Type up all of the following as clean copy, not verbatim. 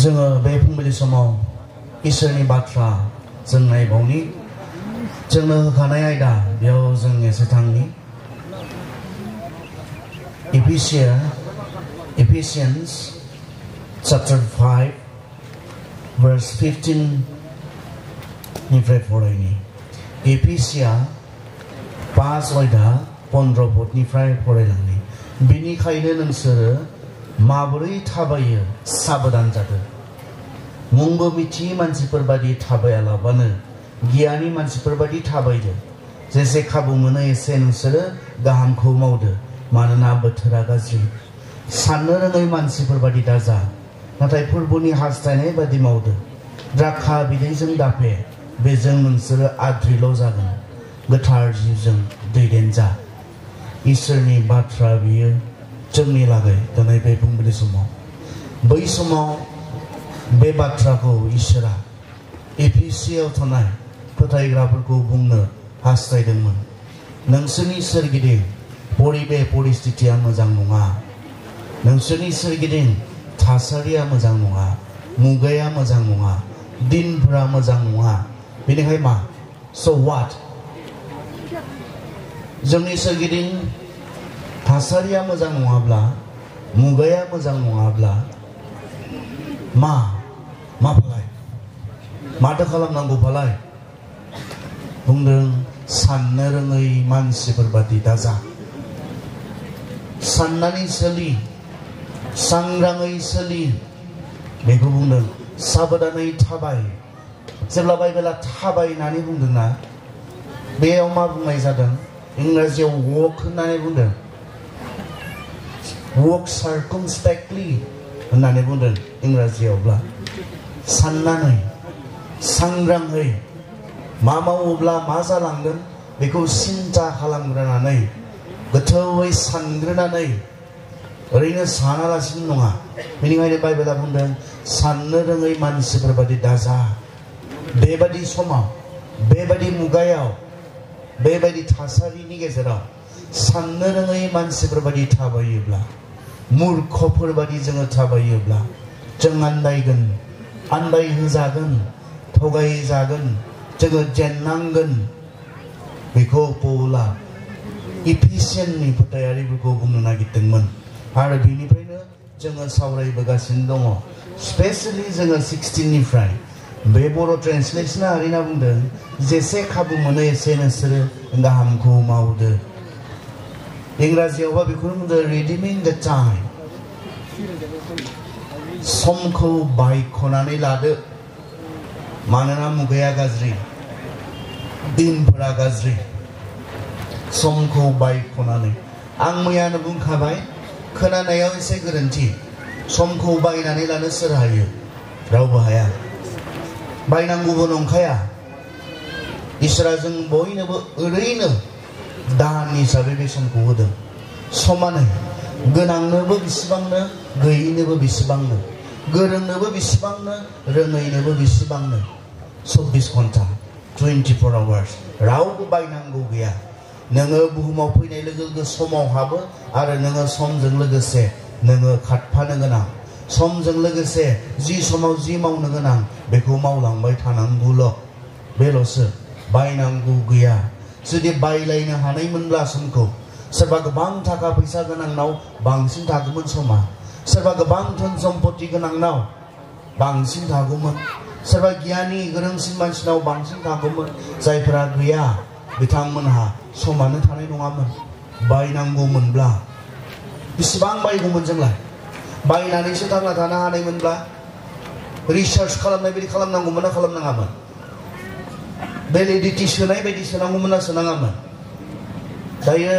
जोङो बे फुंबिलि समाव इसोरनि बाथ्रा जों नायबावनि जोंनो होखानाय आयदा बेयाव जों एसे थांनि Ephesians chapter 5 verse 15 निफ्राय फरायनि एफिसिया 5 आयदा 15 पदनिफ्राय फरायलांनि बिनिखायनो नोंसोरो माबोरै थाबायो साबधान जादो मुंबो मिथियै मानसिफोर बादि थाबायालाबानो गियानि मानसिफोर बादि थाबायदो जेसे खाबु मोनो एसे नोंसोरो गाहामखौ मावदो मानोना बोथोरा गाज्रि साननो रोङै मानसिफोर बादि दाजा नाथाय फोरबोनि हास्थायनाय बादि मावदो द्राक्षा बिदैजों दाफे बेजों नोंसोरो आद्रिल' जागोन गोथार जिउजों दैदेन जा इसोरनि बाथ्रा बियो जोंनि लागै दिनै बे फुंबिलि समाव बै समाव बे बाथ्राखौ इसोरा एफिसियाव थानाय फोथायग्राफोरखौ बुंनो हास्थायदोंमोन नोंसोरनि सोरगिदिं परिस्थितिया मोजां नङा नोंसोरनि सोरगिदिं थासारिया मोजां नङा मुगाया मोजां नङा दिनफोरा मोजां नङा बेनिखायनो मा so what जोंनि सोरगिदिं थासारिया मोजां नङाब्ला मुगाया मोजां नङाब्ला मा फालाय माथो खालामनांगौ फालाय बुंदों साननो रोङै मानसिफोर बादि दाजा साननानै सोलि सांग्राङै सोलि बेखौ बुंदों साबधानै थाबाय जेब्ला बाइबेला थाबाय होननानै बुंदोंना बेयाव मा बुंनाय जादों इंराजियाव walk होननानै बुंदों walk circumspectly होननानै बुंदों इंराजियावब्ला साननानै सांग्राङै मा मावोब्ला मा जालांगोन बेखौ सिन्ता खालामग्रोनानै गोथौयै सानग्रोनानै ओरैनो सानालासिनो नङा बेनिखायनो बाइबेला बुंदों साननो रोङै मानसिफोर बादि दाजा बेबादि समाव बेबादि मुगायाव बेबादि थासारिनि गेजेराव साननो रोङै मानसिफोर बादि थाबायोब्ला मूर्खफोर बादि जोङो थाबायोब्ला जों आन्दायगोन आन्दायहोजागोन थगायजागोन जोङो जेननांगोन बेखौ पौला इफिसियाननि फोथायारिफोरखौ बुंनो नागिरदोंमोन आरो बेनिफ्रायनो जोङो सावरायबोगासिनो दङ स्पेशली जोङो 16 निफ्राय बे बर' ट्रेन्सलेशना ओरैना बुंदों जेसे खाबु मोनो एसे नोंसोरो गाहामखौ मावदो इंराजियावबा बेखौनो बुंदों रिडिमिं द टाइम समखौ बायख'नानै लादो मानोना मुगाया गाज्रि दिनफोरा गाज्रि समखौ बायख'नानै आं मैयानो बुंखाबाय खोनानायाव एसे गोरोन्थि समखौ बायनानै लानो सोर हायो रावबो हाया बायनांगौबो नंखाया इसोरा जों बयनोबो ओरैनो दान हिसाबै बे समखौ होदों समानै गोनांनोबो बेसेबांनो गैयैनोबो बेसेबांनो गोरोंनोबो बेसेबांनो रोङैनोबो बेसेबांनो 24 घन्टा 24 आवार्स रावबो बायनांगौ गैया नोङो बुहुमाव फैनाय लोगो लोगो समाव हाबो आरो नोङो समजों लोगोसे नोङो खारफानो गोनां समजों लोगोसे जि समाव जि मावनो गोनां बेखौ मावलांबाय थानांगौल' बेल'सो बायनांगौ गैया जुदि बायलायनो हानायमोनब्ला समखौ सोरबा गोबां थाखा फैसा गोनांनाव बांसिन थागौमोन समा सोरबा गोबां धन सम्पति गोनांनाव बांसिन थागौमोन सोरबा गियानि गोरोंसिन मानसिनाव बांसिन थागौमोन जायफोरा गैया बिथांमोनहा समानो थानाय नङामोन बायनांगौमोनब्ला बेसेबां बायगौमोन जोंलाय बायनानैसो थांना थानो हानायमोनब्ला रिसार्च खालामनाय बायदि खालामनांगौमोन ना खालामनाङामोन भेलिडिटि सोनाय बायदि सोनांगौमोन ना सोनाङामोन दायो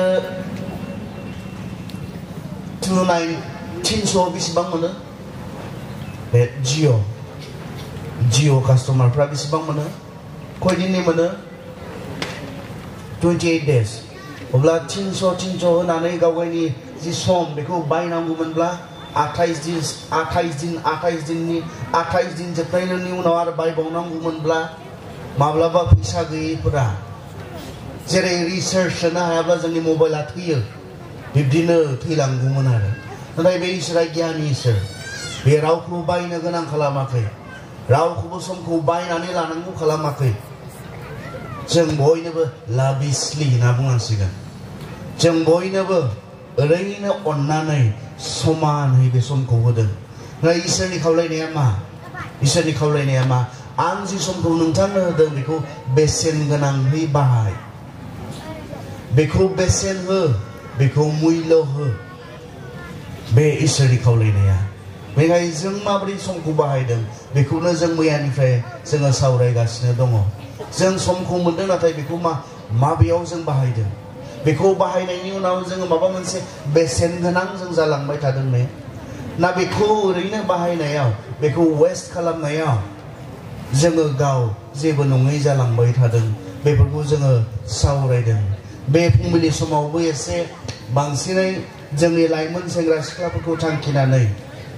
300 बेसेबां मोनो बे जिअ कास्टमारफ्रा बेसेबां मोनो खयदिननि मोनो 28 days अब्ला 300 होनानै गावगायनि जि सम बेखौ बायनांगौमोनब्ला 28 दिन जोबनायनि उनाव आरो बायबावनांगौमोनब्ला माब्लाबा फैसा गैयैफोरा जेरै रिसार्च सोनो हायाब्ला जोंनि मबाइला थैयो बिब्दिनो थैलांगौमोन आरो नाथाय बे इसोरा गियानि इसोर बे रावखौ बायनो गोनां खालामाखै रावखौबो समखौ बायनानै लानांगौ खालामाखै जों बयनोबो लाभिसलि होनना बुंनांसिगोन जों बयनोबो ओरैनो अननानै समानै बे समखौ होदों इसोरनि खावलायनाया मा इसोरनि खावलायनाया मा आं जि समखौ नोंथांनो होदों बेखौ बेसेन गोनाङै बाहाय बेखौ बेसेन हो बेखौ मुल्य हो बे इसोरनि खावलायनाया बेखायनो जों माबोरै समखौ बाहायदों बेखौनो जों मैयानिफ्राय जोङो सावरायगासिनो दङ जों समखौ मोनदों नाथाय बेखौ माबेयाव जों बाहायदों बेखौ बाहायनायनि उनाव जोङो माबा मोनसे बेसेन गोनां जों जालांबाय थादों ने ना बेखौ ओरैनो बाहायनायाव बेखौ वेस्ट खालामनायाव जोङो गाव जेबो नङै जालांबाय थादों बेफोरखौ जोङो सावरायदों बे फुंबिलि समावबो एसे बांसिनै जोंनि लाइमोन सेंग्रा सिख्लाफोरखौ थांखिनानै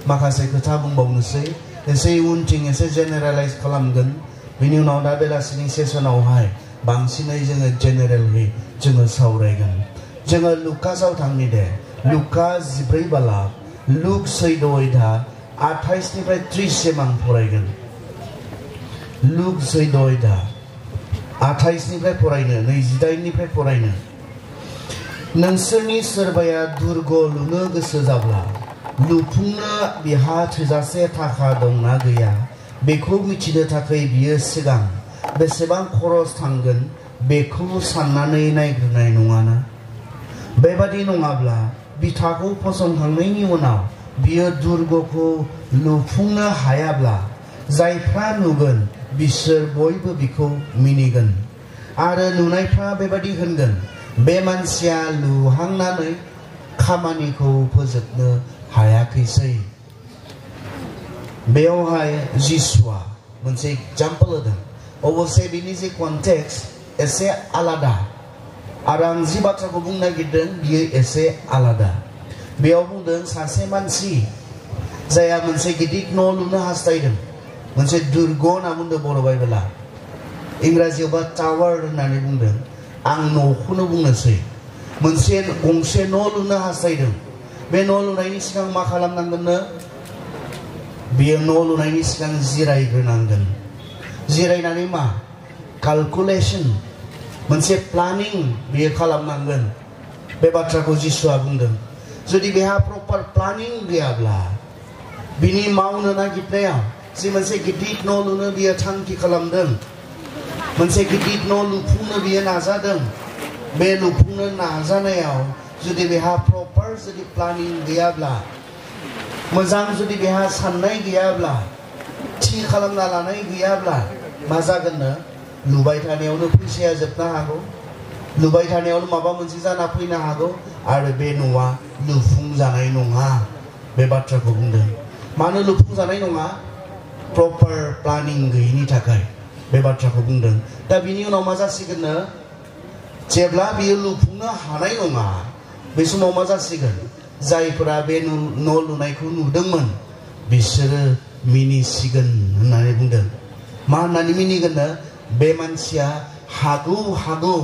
माखासे खोथा बुंबावनोसै एसे उनथिं एसे जेनेरेलाइज खालामगोन बिनि उनाव दा बेलासिनि सेसनावहाय बांसिनै जोङो जेनेरेलयै जोङो सावरायगोन जोङो लुकासआव थांनि दे लुका 14 बालाब लुक 14 28निफ्राय 30 सिम आं फरायगोन लुक 14 28निफ्राय फरायनो 28निफ्राय फरायनो नोंसोरनि सोरबाया दुर्ग लुनो गोसो जाब्ला लुफुंनो बिहा थोजासे थाखा दंना गैया बेखौ मिथिनो थाखाय बियो सिगां बेसेबां खरस थांगोन बेखौ साननानै नायग्रोनाय नङाना बेबादि नङाब्ला बिथाखौ फसंखांनायनि उनाव बियो दुर्गखौ लुफुंनो हायाब्ला जायफ्रा नुगोन बिसोर बयबो बिखौ मिनिगोन आरो नुनायफ्रा बेबादि होनगोन बे मानसिया लुहांनानै खामानिखौ फोजोबनो हायाखैसै बेयावहाय जिसुआ मोनसे एग्जाम्पल होदों अबसे बिनि जे कन्टेक्स्ट एसे आलादा आरो आं जि बाथ्राखौ बुंनो नागिरदों बियो एसे आलादा बेयाव बुंदों सासे मानसि जायहा मोनसे गिदिर न' लुनो हास्थायदों मोनसे दुर्ग होनना बुंदों बर' बाइबेला इंराजियावबा टावार होननानै बुंदों आं न'खौनो बुंनोसै मोनसे गंसे न' लुनो हास्थायदों बे न' लुनायनि सिगां मा खालामनांगोननो बियो न' लुनायनि सिगां जिरायग्रोनांगोन जिरायनानै मा कैलकुलेशन मोनसे प्लानिं बियो खालामनांगोन बे बाथ्राखौ जिसुआ बुंदों जुदि बेहा प्रपार प्लानिं गैयाब्ला बिनि मावनो नागिरनायाव जे मोनसे गिदिर न' लुनो बियो थांखि खालामदों मोनसे गिदिर न' लुफुंनो बियो नाजादों बे लुफुंनो नाजानायाव जुदि बेहा प्रपार जुदि प्लानिं गैयाब्ला मोजां जुदि बेहा साननाय गैयाब्ला थि खालामना लानाय गैयाब्ला मा जागोननो लुबाय थानायावनो फैसाया जोबनो हागौ लुबाय थानायावनो माबा मोनसे जाना फैनो हागौ आरो बे न'आ लुफुंजानाय नङा बे बाथ्राखौ बुंदों मानो लुफुंजानाय नङा प्रपार प्लानिं गैयिनि थाखाय बे बाथ्राखौ बुंदों दा बिनि उनाव मा जासिगोननो जेब्ला बियो लुफुंनो हानाय नङा बे समाव मा जासिगोन जायफोरा बे न' लुनायखौ नुदोंमोन बिसोरो मिनिसिगोन होननानै बुंदों मा होननानै मिनिगोननो बे मानसिया हागौ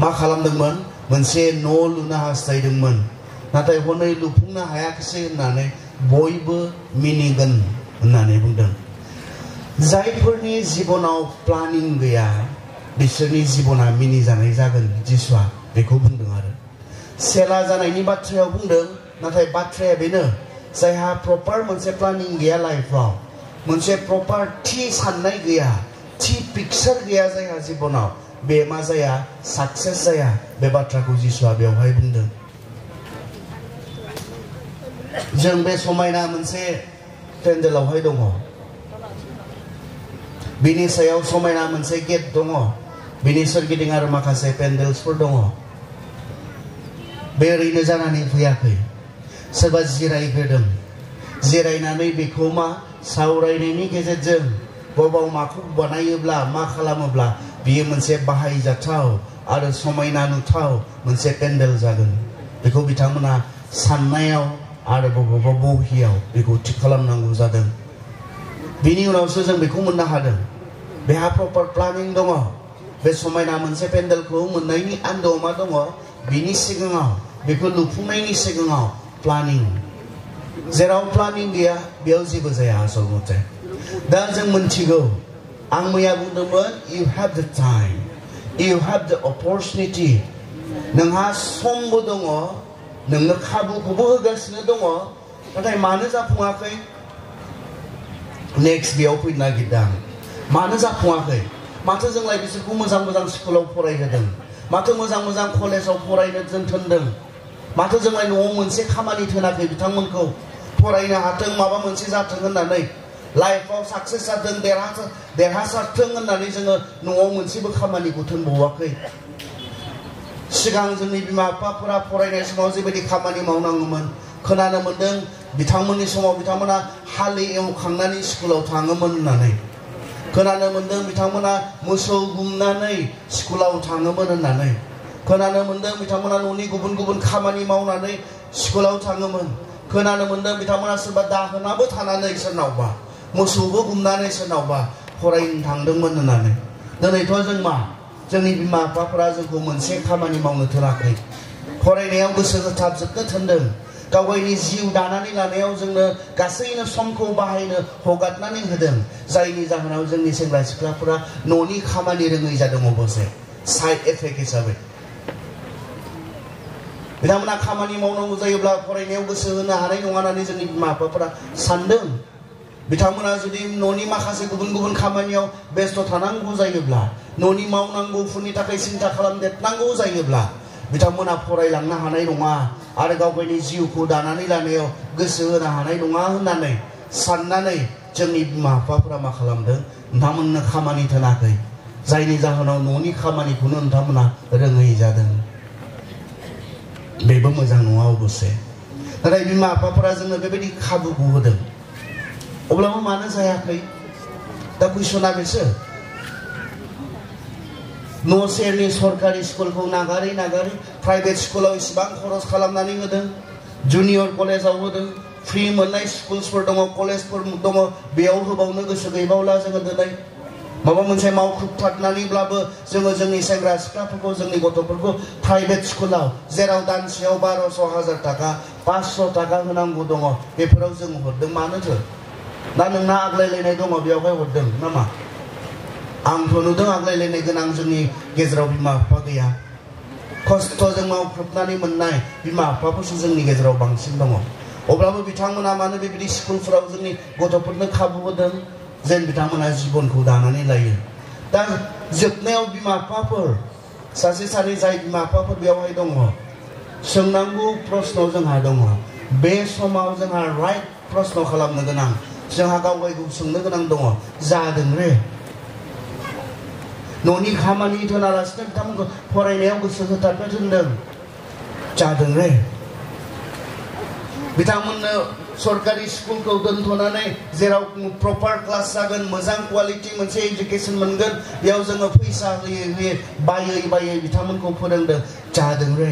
मा खालामदोंमोन मोनसे न' लुनो हास्थायदोंमोन नाथाय हनै लुफुंनो हायाखिसै होननानै बयबो मिनिगोन होननानै बुंदों जायफोरनि जिबनाव प्लानिं गैया बिसोरनि जिबना मिनिजानाय जागोन जिसुआ बेखौ बुंदों आरो सेला जानायनि बाथ्रायाव बुंदों नाथाय बाथ्राया बेनो जायहा प्रपार मोनसे प्लानिं गैया लाइफआव मोनसे प्रपार थि साननाय गैया थि पिक्चार गैया जायहा जिबनाव बे मा जाया साक्सेस जाया बे बाथ्राखौ जिसुआ बेवहाय बुंदों जों बे समायना मोनसे पेन्डेलावहाय दङ बिनि सायाव समायना मोनसे गेट दङ बिनि सोरगिदिं आरो माखासे पेन्डेल्सफोर दङ बे ओरैनो जानानै फैयाखै सोरबा जिरायग्रोदों जिरायनानै बेखौ मा सावरायनायनि गेजेरजों बबाव माखौ बानायोब्ला मा खालामोब्ला बियो मोनसे बाहायजाथाव आरो समायना नुथाव मोनसे पेन्डेल जागोन बेखौ बिथांमोना साननायाव आरो बबेबा बहियाव बेखौ थि खालामनांगौ जादों बिनि उनावसो जों बेखौ मोननो हादों बेहा प्रपार प्लानिं दङ बे समायना मोनसे पेन्डेलखौ मोननायनि आन्दोआव मा दङ बिनि सिगाङाव बेखौ लुफुंनायनि सिगाङाव प्लानिं जेराव प्लानिं गैया बेयाव जेबो जाया आसल मथे दा जों मोनथिगौ आं मैया बुंदोंमोन you have the time you have the opportunity नोंहा समबो दङ नोंनो खाबुखौबो होगासिनो दङ नाथाय मानो जाफुङाखै नेक्स्ट बेयाव फैनो नागिरदों मानो जाफुङाखै माथो जोंलाय बिसोरखौ मोजां मोजां स्कुलाव फरायहोदों माथो मोजां मोजां कलेजाव फरायनो दोनथोनदों माथो जोंलाय न'आव मोनसे खामानि थोनाखै बिथांमोनखौ फरायनो हाथों माबा मोनसे जाथों होननानै लाइफआव साक्सेस जाथों देरहासारथों होननानै जोङो न'आव मोनसेबो खामानिखौ थोनबावाखै सिगां जोंनि बिमा बिफाफोरा फरायनाय समाव जेबायदि खामानि मावनाङोमोन खोनानो मोनदों बिथांमोननि समाव बिथांमोना हाल एवखांनानै स्कुलाव थाङोमोन होननानै खोनानो मोनदों बिथांमोना मोसौ गुमनानै स्कुलाव थाङोमोन होननानै खोनानो मोनदों बिथांमोना न'नि गुबुन गुबुन खामानि मावनानै स्कुलाव थाङोमोन खोनानो मोनदों बिथांमोना सोरबा दाहोनाबो थानानै सोरनावबा मोसौबो गुमनानै सोरनावबा फरायनो थांदोंमोन होननानै दिनैथ' जों मा जोंनि बिमा बिफाफोरा जोंखौ मोनसे खामानि मावनो थोनाखै फरायनायाव गोसो होथाबजोबनो थोनदों गावगायनि जिउ दानानै लानायाव जोंनो गासैनो समखौ बाहायनो हगारनानै होदों जायनि जाहोनाव जोंनि सेंग्रा सिख्लाफोरा न'नि खामानि रोङै जादों अबसे साइड इफेक्ट हिसाबै बिथांमोना खामानि मावनांगौ जायोब्ला फरायनायाव गोसो होनो हानाय नङा होननानै जोंनि बिमा बिफाफोरा सानदों बिथांमोना जुदि न'नि माखासे गुबुन गुबुन खामानियाव बेस्थ' थानांगौ जायोब्ला न'नि मावनांगौफोरनि थाखाय सिन्था खालामदेरनांगौ जायोब्ला बिथांमोना फरायलांनो हानाय नङा आरो गावगायनि जिउखौ दानानै लानायाव गोसो होनो हानाय नङा होननानै साननानै जोंनि बिमा बिफाफोरा मा खालामदों नोंथांमोननो खामानि थोनाखै जायनि जाहोनाव न'नि खामानिखौनो नोंथांमोना रोङै जादों बेबो मोजां नङा अबसे नाथाय बिमा बिफाफोरा जोंनो बेबायदि खाबुखौ होदों अब्लाबो मानो जायाखै दा कुइसना बेसो न' सेरनि सरकारि स्कुलखौ नागारै नागारै प्राइभेट स्कुलाव इसिबां खरस खालामनानै होदों जुनियर कलेजाव होदों फ्रि मोननाय स्कुलफोर दङ कलेजफोर दङ बेयाव होबावनो गोसो गैबावला जोङो दिनै माबा मोनसे मावख्रुबथारनानैब्लाबो जोङो जोंनि सेंग्रा सिख्लाफोरखौ जोंनि गथ'फोरखौ प्राइभेट स्कुलाव जेराव दानसेयाव 1200-1000 थाखा 500 थाखा होनांगौ दङ बेफोराव जों हरदों मानोथो दा नोंना आग्लायलायनाय दङ बेयावहाय हरदों नामा आंथ' नुदों आग्लायलायनाय गोनां जोंनि गेजेराव बिमा बिफा गैया खस्थ'जों मावख्रुबनानै मोननाय बिमा बिफाफोरसो जोंनि गेजेराव बांसिन दङ अब्लाबो बिथांमोना मानो बेबायदि स्कुलफोराव जोंनि गथ'फोरनो खाबु होदों जेन बिथांमोना जिबनखौ दानानै लायो दा जोबनायाव बिमा बिफाफोर सासे सानै जाय बिमा बिफाफोर बेयावहाय दङ सोंनांगौ प्रश्न जोंहा दङ बे समाव जोंहा राइट प्रश्न खालामनो गोनां जोंहा गावगायखौ सोंनो गोनां दङ जादों रे न'नि खामानि थोनालासिनो बिथांमोनखौ फरायनायाव गोसो होथाबनो थिनदों जादों रे बिथांमोननो सरकारि स्कुलखौ दोनथ'नानै जेराव प्रपार क्लास जागोन मोजां क्वालिटि मोनसे एजुकेशन मोनगोन बेयाव जोङो फैसा होयै होयै बायै बायै बिथांमोनखौ फोरोंदों जादों रे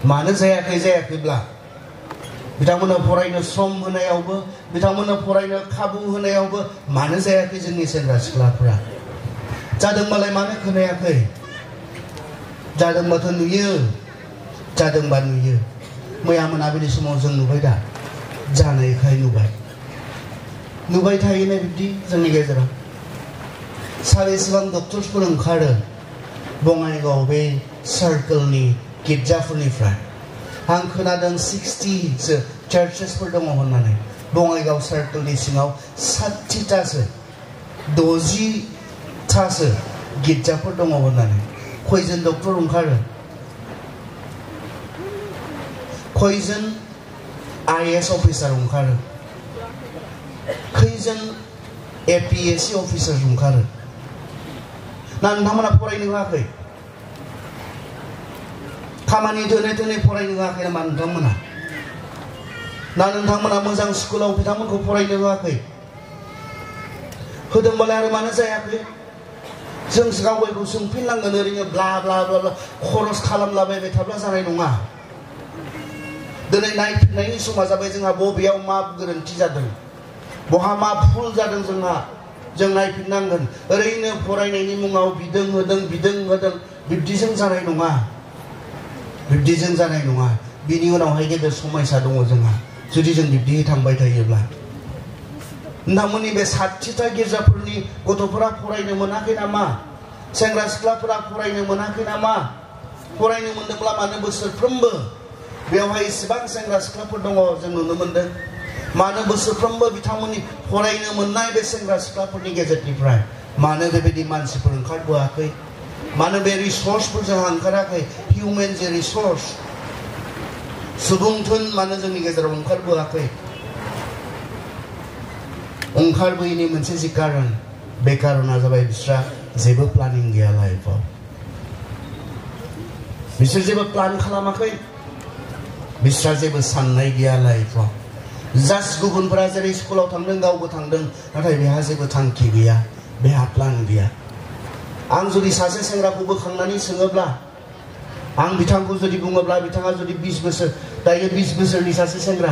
मानो जायाखैब्ला बिथांमोननो फरायनो सम होनायावबो बिथांमोननो फरायनो खाबु होनायावबो मानो जायाखै जोंनि सेंग्रा सिख्लाफोरा जादोंबालाय मानो खोनायाखै जादोंबाथ' जादोंबा नुयो मैया मोनाबिलि समाव जों नुबाय दा जानायखाय नुबाय थायोना बिब्दि जोंनि गेजेराव साबेसेबां डक्टर्सफोर ओंखारो बङाइगाव बे सार्कोलनि गिर्जाफोरनिफ्राय आं खोनादों 60सो चार्चेसफोर दङ होननानै बङाइगाव सार्कोलनि सिङाव 60थासो 60थासो गिर्जाफोर दङ होननानै खयजन डक्टर ओंखारो खयजन IAS अफिसार ओंखारो खैजन APSC अफिसार ओंखारो ना नोंथांमोना फरायनो होआखै खामानि दोनै फरायनो होआखै नामा नोंथांमोना ना नोंथांमोना मोजां स्कुलाव बिथांमोनखौ फरायनो होआखै होदोंबालाय आरो मानो जायाखै जों गावगायखौ सोंफिननांगोन ओरैनो ब्ला ब्ला ब्ला खरस खालामलाबायबाय थाब्ला जानाय नङा दिनै नायफिननायनि समा जाबाय जोंहा बबेयाव मा गोरोन्थि जादों बहा मा भुल जादों जों नायफिननांगोन ओरैनो फरायनायनि मुङाव बिदों होदों बिब्दिजों जानाय नङा बिनि उनावहाय गेदेर समायसा दङ जोंहा जुदि जों बिब्दि थांबाय थायोब्ला नोंथांमोननि बे 60था गिर्जाफोरनि गथ'फोरा फरायनो मोनाखै नामा सेंग्रा सिख्लाफोरा फरायनो मोनाखै नामा फरायनो मोनदोंब्ला मानो बोसोरफ्रोमबो बेवहाय इसेबां सेंग्रा सिख्लाफोर दङ जों नुनो मोनदों मानो बोसोरफ्रोमबो बिथांमोननि फरायनो मोननाय बे सेंग्रा सिख्लाफोरनि गेजेरनिफ्राय मानो बेबायदि मानसिफोर ओंखारबोआखै मानो बे रिसर्सफोर जोंहा ओंखाराखै हिउमेन जे रिसर्स सुबुंथोन मानो जोंनि गेजेराव ओंखारबोआखै ओंखारबोयैनि मोनसे जि कारन बे कारना जाबाय बिस्रा जेबो प्लानिं गैया लाइफआव बिसोर जेबो प्लान खालामाखै बिस्रा जेबो साननाय गैया लाइफआव जास्ट गुबुनफोरा जेरै स्कुलाव थांदों गावबो थांदों नाथाय बेहा जेबो थांखि गैया बेहा प्लान गैया आं जुदि सासे सेंग्राखौ बोखांनानै सोङोब्ला आं बिथांखौ जुदि बुङोब्ला बिथाङा जुदि 20 बोसोर दायो 20 बोसोरनि सासे सेंग्रा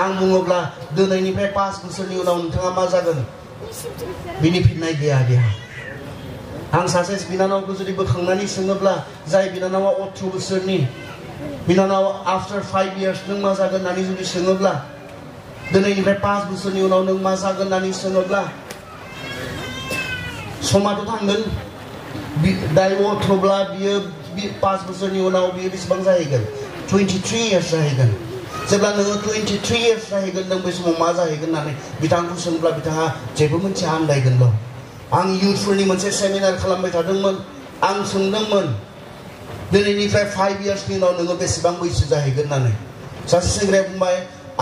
आं बुङोब्ला दिनैनिफ्राय 5 बोसोरनि उनाव नोंथाङा मा जागोन बिनि फिननाय गैया बेहा आं सासे बिनानावखौ जुदि बोखांनानै सोङोब्ला जाय बिनानावा 18 बोसोरनि बिनानाव आफ्टर 5 years नों मा जागोन होननानै जुदि सोङोब्ला दिनैनिफ्राय 5 बोसोरनि उनाव नों मा जागोन होननानै सोङोब्ला समाथ' थांगोन दायो 18ब्ला बियो 5 बोसोरनि उनाव बियो बेसेबां जाहैगोन 23 years जाहैगोन जेब्ला नोङो 23 years जाहैगोन नों बे समाव मा जाहैगोन होननानै बिथांखौ सोंब्ला बिथाङा जेबो मोनथिया आन्दायगोनल' आं इयुथफोरनि मोनसे सेमिनार खालामबाय थादोंमोन आं सोंदोंमोन दिनैनिफ्राय 5 yearsनि उनाव नोङो बेसेबां बैसो जाहैगोन होननानै सासे सेंग्राया बुंबाय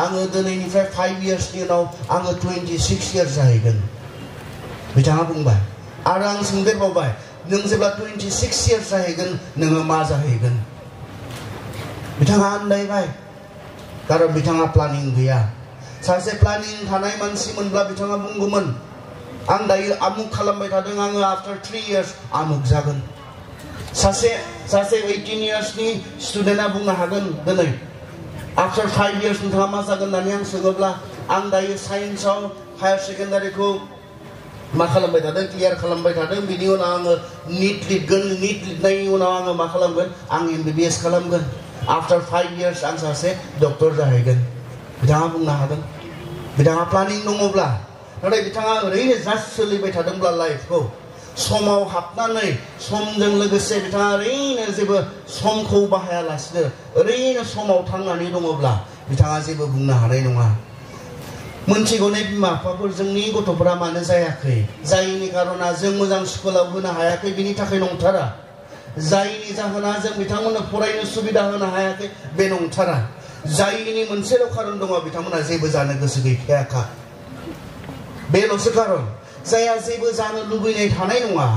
आङो दिनैनिफ्राय 5 yearsनि उनाव आङो 26 years जाहैगोन बिथाङा बुंबाय आरो आं सोंदेरबावबाय नों जेब्ला 26 years जाहैगोन नोङो मा जाहैगोन बिथाङा आन्दायबाय कारन बिथाङा प्लानिं गैया सासे प्लानिं थानाय मानसिमोनब्ला बिथाङा बुंगौमोन आं दायो आमुक खालामबाय थादों आङो आफ्टर 3 years आमुक जागोन सासे 18 yearsनि स्टुडेन्टआ बुंनो हागोन दिनै आफ्टर 5 years नोंथाङा मा जागोन होननानै आं सोङोब्ला आं दायो साइन्सआव हायार सेकेन्डारिखौ मा खालामबाय थादों क्लियार खालामबाय थादों बिनि उनाव आङो नीट लिरगोन नीट लिरनायनि उनाव आङो मा खालामगोन आं MBBS खालामगोन आफ्टर 5 years आं सासे डक्टर जाहैगोन बिथाङा बुंनो हागोन बिथाङा प्लानिं दङब्ला नाथाय बिथाङा ओरैनो जास्ट सोलिबाय थादोंब्ला लाइफखौ समाव हाबनानै समजों लोगोसे बिथाङा ओरैनो जेबो समखौ बाहायालासिनो ओरैनो समाव थांनानै दङब्ला बिथाङा जेबो बुंनो हानाय नङा मोनथिगौ ने बिमा बिफाफोर जोंनि गथ'फोरा मानो जायाखै जायनि कारना जों मोजां स्कुलाव होनो हायाखै बिनि थाखाय नंथारा जायनि जाहोना जों बिथांमोननो फरायनो सुबिदा होनो हायाखै बे नंथारा जायनि मोनसेल' कारन दङ बिथांमोना जेबो जानो गोसो गैखायाखा बेल'सो कारन जायहा जेबो जानो लुबैनाय थानाय नङा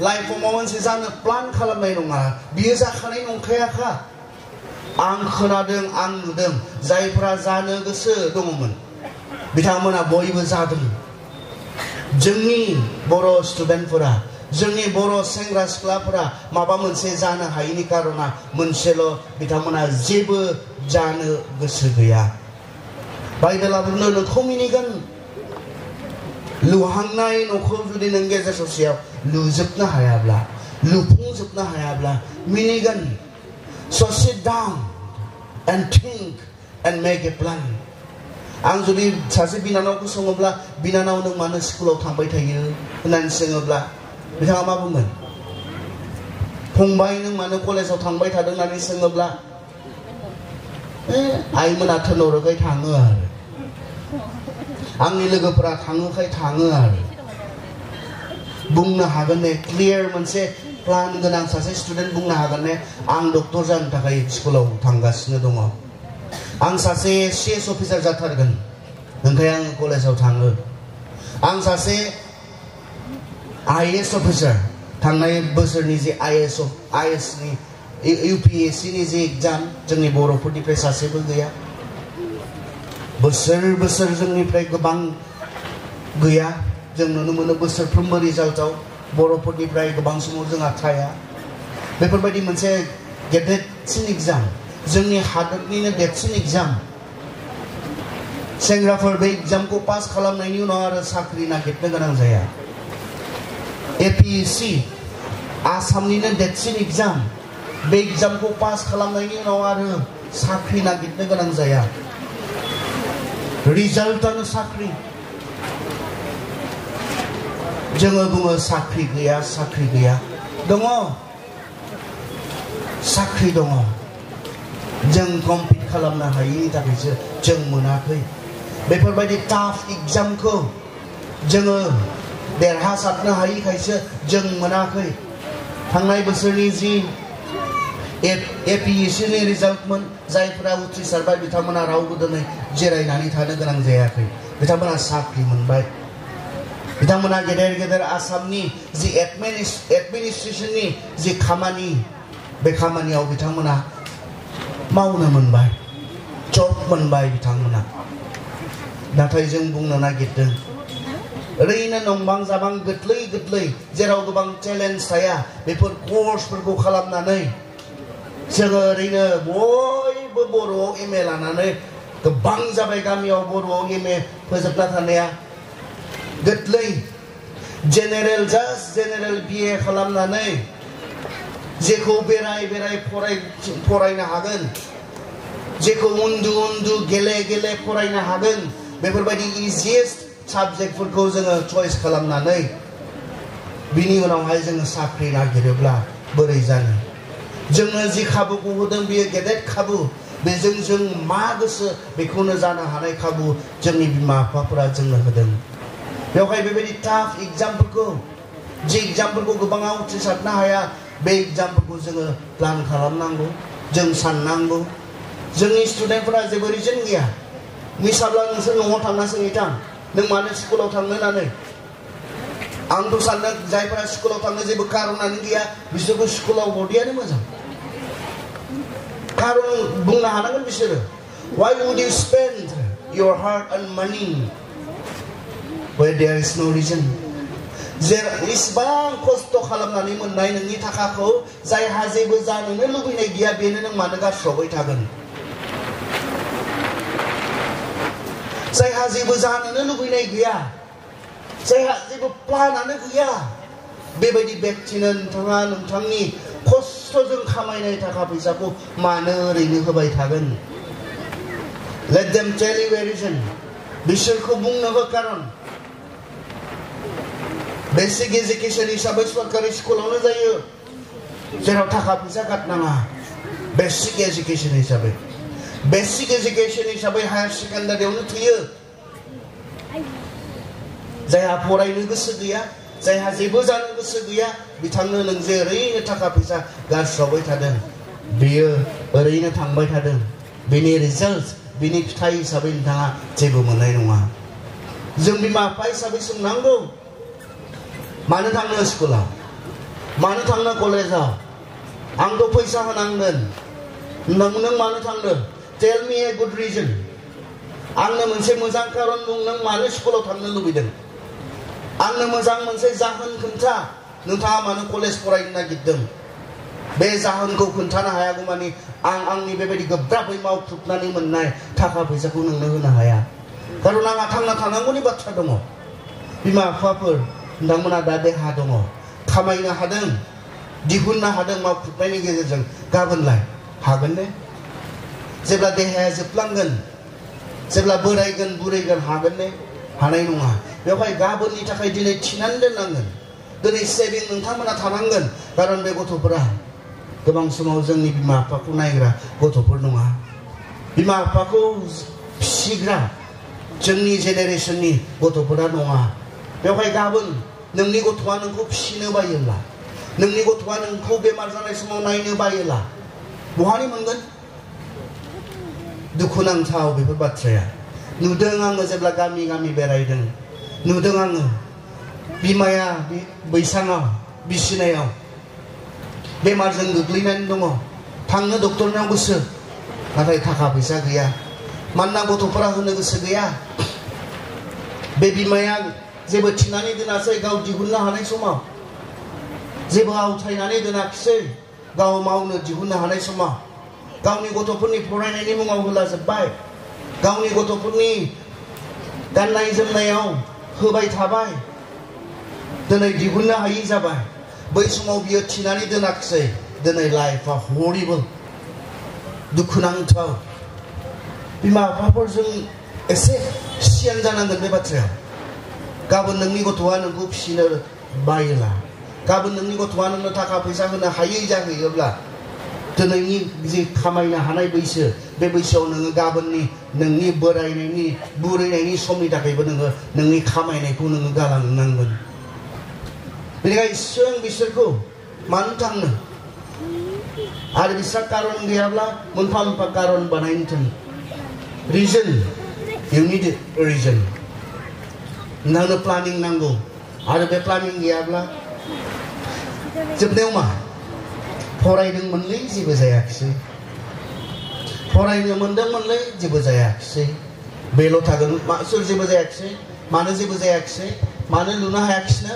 लाइफआव माबा मोनसे जानो प्लान खालामनाय नङा बियो जाखानाय नंखायाखा आं खोनादों आं नुदों जायफोरा जानो गोसो दङमोन बिथांमोना बयबो जादों जोंनि बर' स्टुडेन्टफोरा जोंनि बर' सेंग्रा सिख्लाफोरा माबा मोनसे जानो हायैनि कारना मोनसेल' बिथांमोना जेबो जानो गोसो गैया बाइबेला बुङो नोंखौ मिनिगोन लुहांनाय न'खौ जुदि नों गेजेर ससेयाव लुजोबनो हायाब्ला लुफुंजोबनो हायाब्ला मिनिगोन so sit down and think and make a plan आं जुदि सासे बिनानावखौ सोङोब्ला बिनानाव नों मानो स्कुलाव थांबाय थायो होननानै सोङोब्ला बिथाङा मा बुंगोन फंबाय नों मानो कलेजाव थांबाय थादों होननानै सोङोब्ला आइमोना थिनहरोखाय थाङो आरो आंनि लोगोफोरा थाङोखाय थाङो आरो बुंनो हागोन ने क्लियार मोनसे प्लान गोनां सासे स्टुडेन्ट बुंनो हागोन ने आं डक्टर जानो थाखाय स्कुलाव थांगासिनो दङ आं सासे CS अफिसार जाथारगोन ओंखाय आं कलेजाव थाङो आं सासे IAS अफिसार थांनाय बोसोरनि जे IAS नि UPSC नि जे एग्जाम जोंनि बर'फोरनिफ्राय सासेबो गैया बोसोर बोसोर जोंनिफ्राय गोबां गैया जों नुनो मोनो बोसोरफ्रोमबो रिजाल्टआव बर'फोरनिफ्राय गोबां समाव जोंहा थाया बेफोरबायदि मोनसे गेदेरसिन एग्जाम जोंनि हादरनिनो देरसिन एग्जाम सेंग्राफोर बे एग्जामखौ पास खालामनायनि उनाव आरो साख्रि नागिरनो गोनां जाया APSC आसामनिनो देरसिन एग्जाम बे एग्जामखौ पास खालामनायनि उनाव आरो साख्रि नागिरनो गोनां जाया रिजाल्टानो साख्रि जोङो बुङो साख्रि गैया दङ साख्रि दङ जों कम्पिट खालामनो हायिनि थाखायसो जों मोनाखै बेफोरबायदि टाफ एग्जामखौ जोङो देरहासारनो हायिखायसो जों मोनाखै थांनाय बोसोरनि जि APSC नि रिजाल्टमोन जायफोरा उथ्रिसारबाय बिथांमोना रावबो दिनै जिरायनानै थानो गोनां जायाखै बिथांमोना साख्रि मोनबाय बिथांमोना गेदेर आसामनि जि एडमिनिस्ट्रेशननि जि खामानि बे खामानियाव बिथांमोना मावनो मोनबाय जब मोनबाय बिथांमोना नाथाय जों बुंनो नागिरदों ओरैनो नंबां जाबां गोरलै जेराव गोबां चेलेन्ज थाया बेफोर कर्सफोरखौ खालामनानै जोङो ओरैनो बयबो बर'आव MA लानानै गोबां जाबाय गामियाव बर'आव MA फोजोबना थानाया गोरलै जेनेरेल BA खालामनानै जेखौ बेराय फरायनो हागोन जेखौ उन्दु गेले फरायनो हागोन बेफोरबायदि इजिएस्ट साबजेक्टफोरखौ जोङो चॉइस खालामनानै बिनि उनावहाय जोङो साख्रि नागिरोब्ला बोरै जानो जोंनो जि खाबुखौ होदों बेयो गेदेर खाबु बेजों जों मा गोसो बेखौनो जानो हानाय खाबु जोंनि बिमा बिफाफोरा जोंनो होदों बेवहाय बेबायदि टाफ एग्जामफोरखौ जि एग्जामफोरखौ गोबाङा उथ्रिसारनो हाया बे एग्जामफोरखौ जोङो प्लान खालामनांगौ जों साननांगौ जोंनि स्टुडेन्टफोरा जेबो रिजन गैया मिसाब्ला नोंसोर न'आव थांना सोंहैथां नों मानो स्कुलाव थांनो होननानै आंथ' सानदों जायफोरा स्कुलाव थांनो जेबो कारनानो गैया बिसोरखौ स्कुलाव हरदियानो मोजां कारन बुंनो हानांगोन बिसोरो why would you spend your heart and money where there is no reason इसिबां खस्थ' खालामनानै मोननाय नोंनि थाखाखौ जायहा जेबो जानोनो लुबैनाय गैया बेनो नों मानो गारस्रावबाय थागोन जायहा जेबो जानोनो लुबैनाय गैया जायहा जेबो प्लानानो गैया बेबायदि व्यक्तिनो नोंथाङा नोंथांनि खस्थ'जों खामायनाय थाखा फैसाखौ मानो ओरैनो होबाय थागोन let them tell you a reason बिसोरखौ बुंनो हो कारन बेसिक एजुकेशन हिसाबै सरकारि स्कुलावनो जायो जेराव थाखा फैसा गारनाङा बेसिक एजुकेशन हिसाबै हायार सेकेन्डारियावनो थैयो जायहा फरायनो गोसो गैया जायहा जेबो जानो गोसो गैया बिथांनो नों जे ओरैनो थाखा फैसा गारस्रावबाय थादों बेयो ओरैनो थांबाय थादों बेनि रिजाल्ट बेनि फिथाइ हिसाबै नोंथाङा जेबो मोननाय नङा जों बिमा बिफा हिसाबै सोंनांगौ मानो थांनो स्कुलाव मानो थांनो कलेजाव आंथ' फैसा होनांगोन नों मानो थांदों tell me a good reason आंनो मोनसे मोजां कारन बुं नों मानो स्कुलाव थांनो लुबैदों आंनो मोजां मोनसे जाहोन खोन्था नोंथाङा मानो कलेज फरायनो नागिरदों बे जाहोनखौ खोन्थानो हायागौमानि आं आंनि बेबायदि गोब्राबै मावख्रुबनानै मोननाय थाखा फैसाखौ नोंनो होनो हाया कारन आंहा थांना थानांगौनि बाथ्रा दङ बिमा बिफाफोर नोंथांमोना दा देहा दङ खामायनो हादों दिहुननो हादों मावख्रुबनायनि गेजेरजों गाबोनलाय हागोन ने जेब्ला देहाया जोबलांगोन जेब्ला बोरायगोन बुरैगोन हागोन ने हानाय नङा बेवहाय गाबोननि थाखाय दिनै थिनानै दोननांगोन दिनै सेभिं नोंथांमोना थानांगोन कारन बे गथ'फोरा गोबां समाव जोंनि बिमा बिफाखौ नायग्रा गथ'फोर नङा बिमा बिफाखौ फिसिग्रा जोंनि जेनेरेसननि गथ'फोरा नङा बेवहाय गाबोन नोंनि गथ'आ नोंखौ फिसिनो बायोब्ला नोंनि गथ'आ नोंखौ बेमार जानाय समाव नायनो बायोब्ला बहानि मोनगोन दुखुनांथाव बेफोर बाथ्राया नुदों आङो जेब्ला गामि गामि बेरायदों नुदों आङो बिमाया बैसाङाव बिसिनायाव बेमारजों गोग्लैनानै दङ थांनो डक्टरनाव गोसो नाथाय थाखा फैसा गैया मानोना गथ'फोरा होनो गोसो गैया बे बिमाया जेबो थिनानै दोनासै गाव दिहुननो हानाय समाव जेबो आवथायनानै दोनाखिसै गाव मावनो दिहुननो हानाय समाव गावनि गथ'फोरनि फरायनायनि मुङाव होलाजोब्बाय गावनि गथ'फोरनि गाननाय जोमनायाव होबाय थाबाय दिनै दिहुननो हायि जाबाय बै समाव बियो थिनानै दोनाखिसै दिनै लाइफआ हरिबल दुखुनांथाव बिमा बिफाफोरजों एसे सियान जानांगोन बे बाथ्राया गाबोन नोंनि गथ'आ नोंखौ फिसिनो बायोला गाबोन नोंनि गथ'आ नोंनो थाखा फैसा होनो हायै जाहैयोब्ला दिनैनि जि खामायनो हानाय बैसो बे बैसोआव नोङो गाबोननि नोंनि बोरायनायनि बुरैनायनि समनि थाखायबो नोङो नोंनि खामायनायखौ नोङो गालांनांगोन बेनिखायनो जों बिसोरखौ मानो थांनो आरो बिस्रा कारन गैयाब्ला मोनफा मोनफा कारन बानायनो थोन reason you need a reason नोंनो प्लानिं नांगौ आरो बे प्लानिं गैयाब्ला जोबनायाव मा फरायदोंमोनलै जेबो जायाखिसै फरायनो मोनदोंमोनलै जेबो जायाखिसै बेल' थागोन सोर जेबो जायाखिसै मानो जेबो जायाखिसै मानो लुनो हायाखिसैनो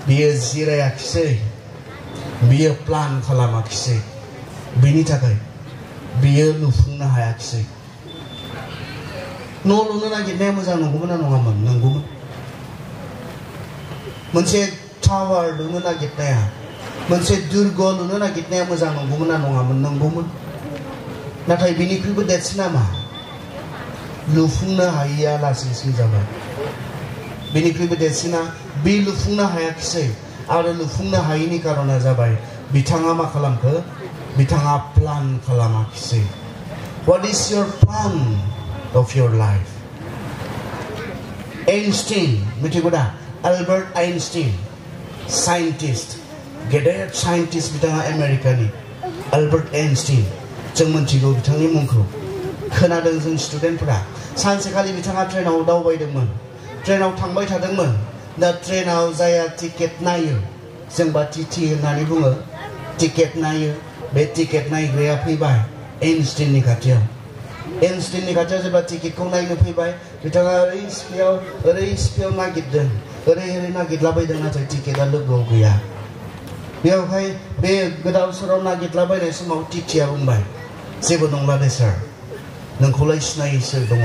बियो जिरायाखिसै बियो प्लान खालामाखिसै बिनि थाखाय बियो लुफुंनो हायाखिसै न' लुनो नागिरनाया मोजां नंगौमोन ना नङामोन नंगौमोन मोनसे टावार लुनो नागिरनाया मोनसे दुर्ग लुनो नागिरनाया मोजां नंगौमोन ना नङामोन नंगौमोन नाथाय बिनिख्रुइबो देरसिना मा लुफुंनो हायैया लासैसो जाबाय बिनिख्रुइबो देरसिना बे लुफुंनो हायाखिसै आरो लुफुंनो हायैनि कारना जाबाय बिथाङा मा खालामखो बिथाङा plan खालामाखिसै What is your plan of your life? Einstein मिथिगौ दा Albert Einstein साइन्टिस्ट गेदेर साइन्टिस्ट बिथाङा आमेरिकानि Albert Einstein जों मिथिगौ बिथांनि मुंखौ खोनादों जों स्टुडेन्टफोरा सानसेखालि बिथाङा ट्रेनाव दावबायदोंमोन ट्रेनाव थांबाय थादोंमोन दा ट्रेनाव जाया टिकेट नायो जोंबा टिटि होननानै बुङो टिकेट नायो बे टिकेट नायग्राया फैबाय एइनस्टाइननि खाथियाव एइनस्टाइननि खाथियाव जेब्ला टिकेटखौ नायनो फैबाय बिथाङा ओरै सिफियाव नागिरदों ओरै नागिरलाबायदों नाथाय टिकेटआ लोगोआव गैया बेयावहाय बे गोदाव सोराव नागिरलाबायनाय समाव टिटिया बुंबाय जेबो नंला दे सार नोंखौलाय सिनायै सोर दङ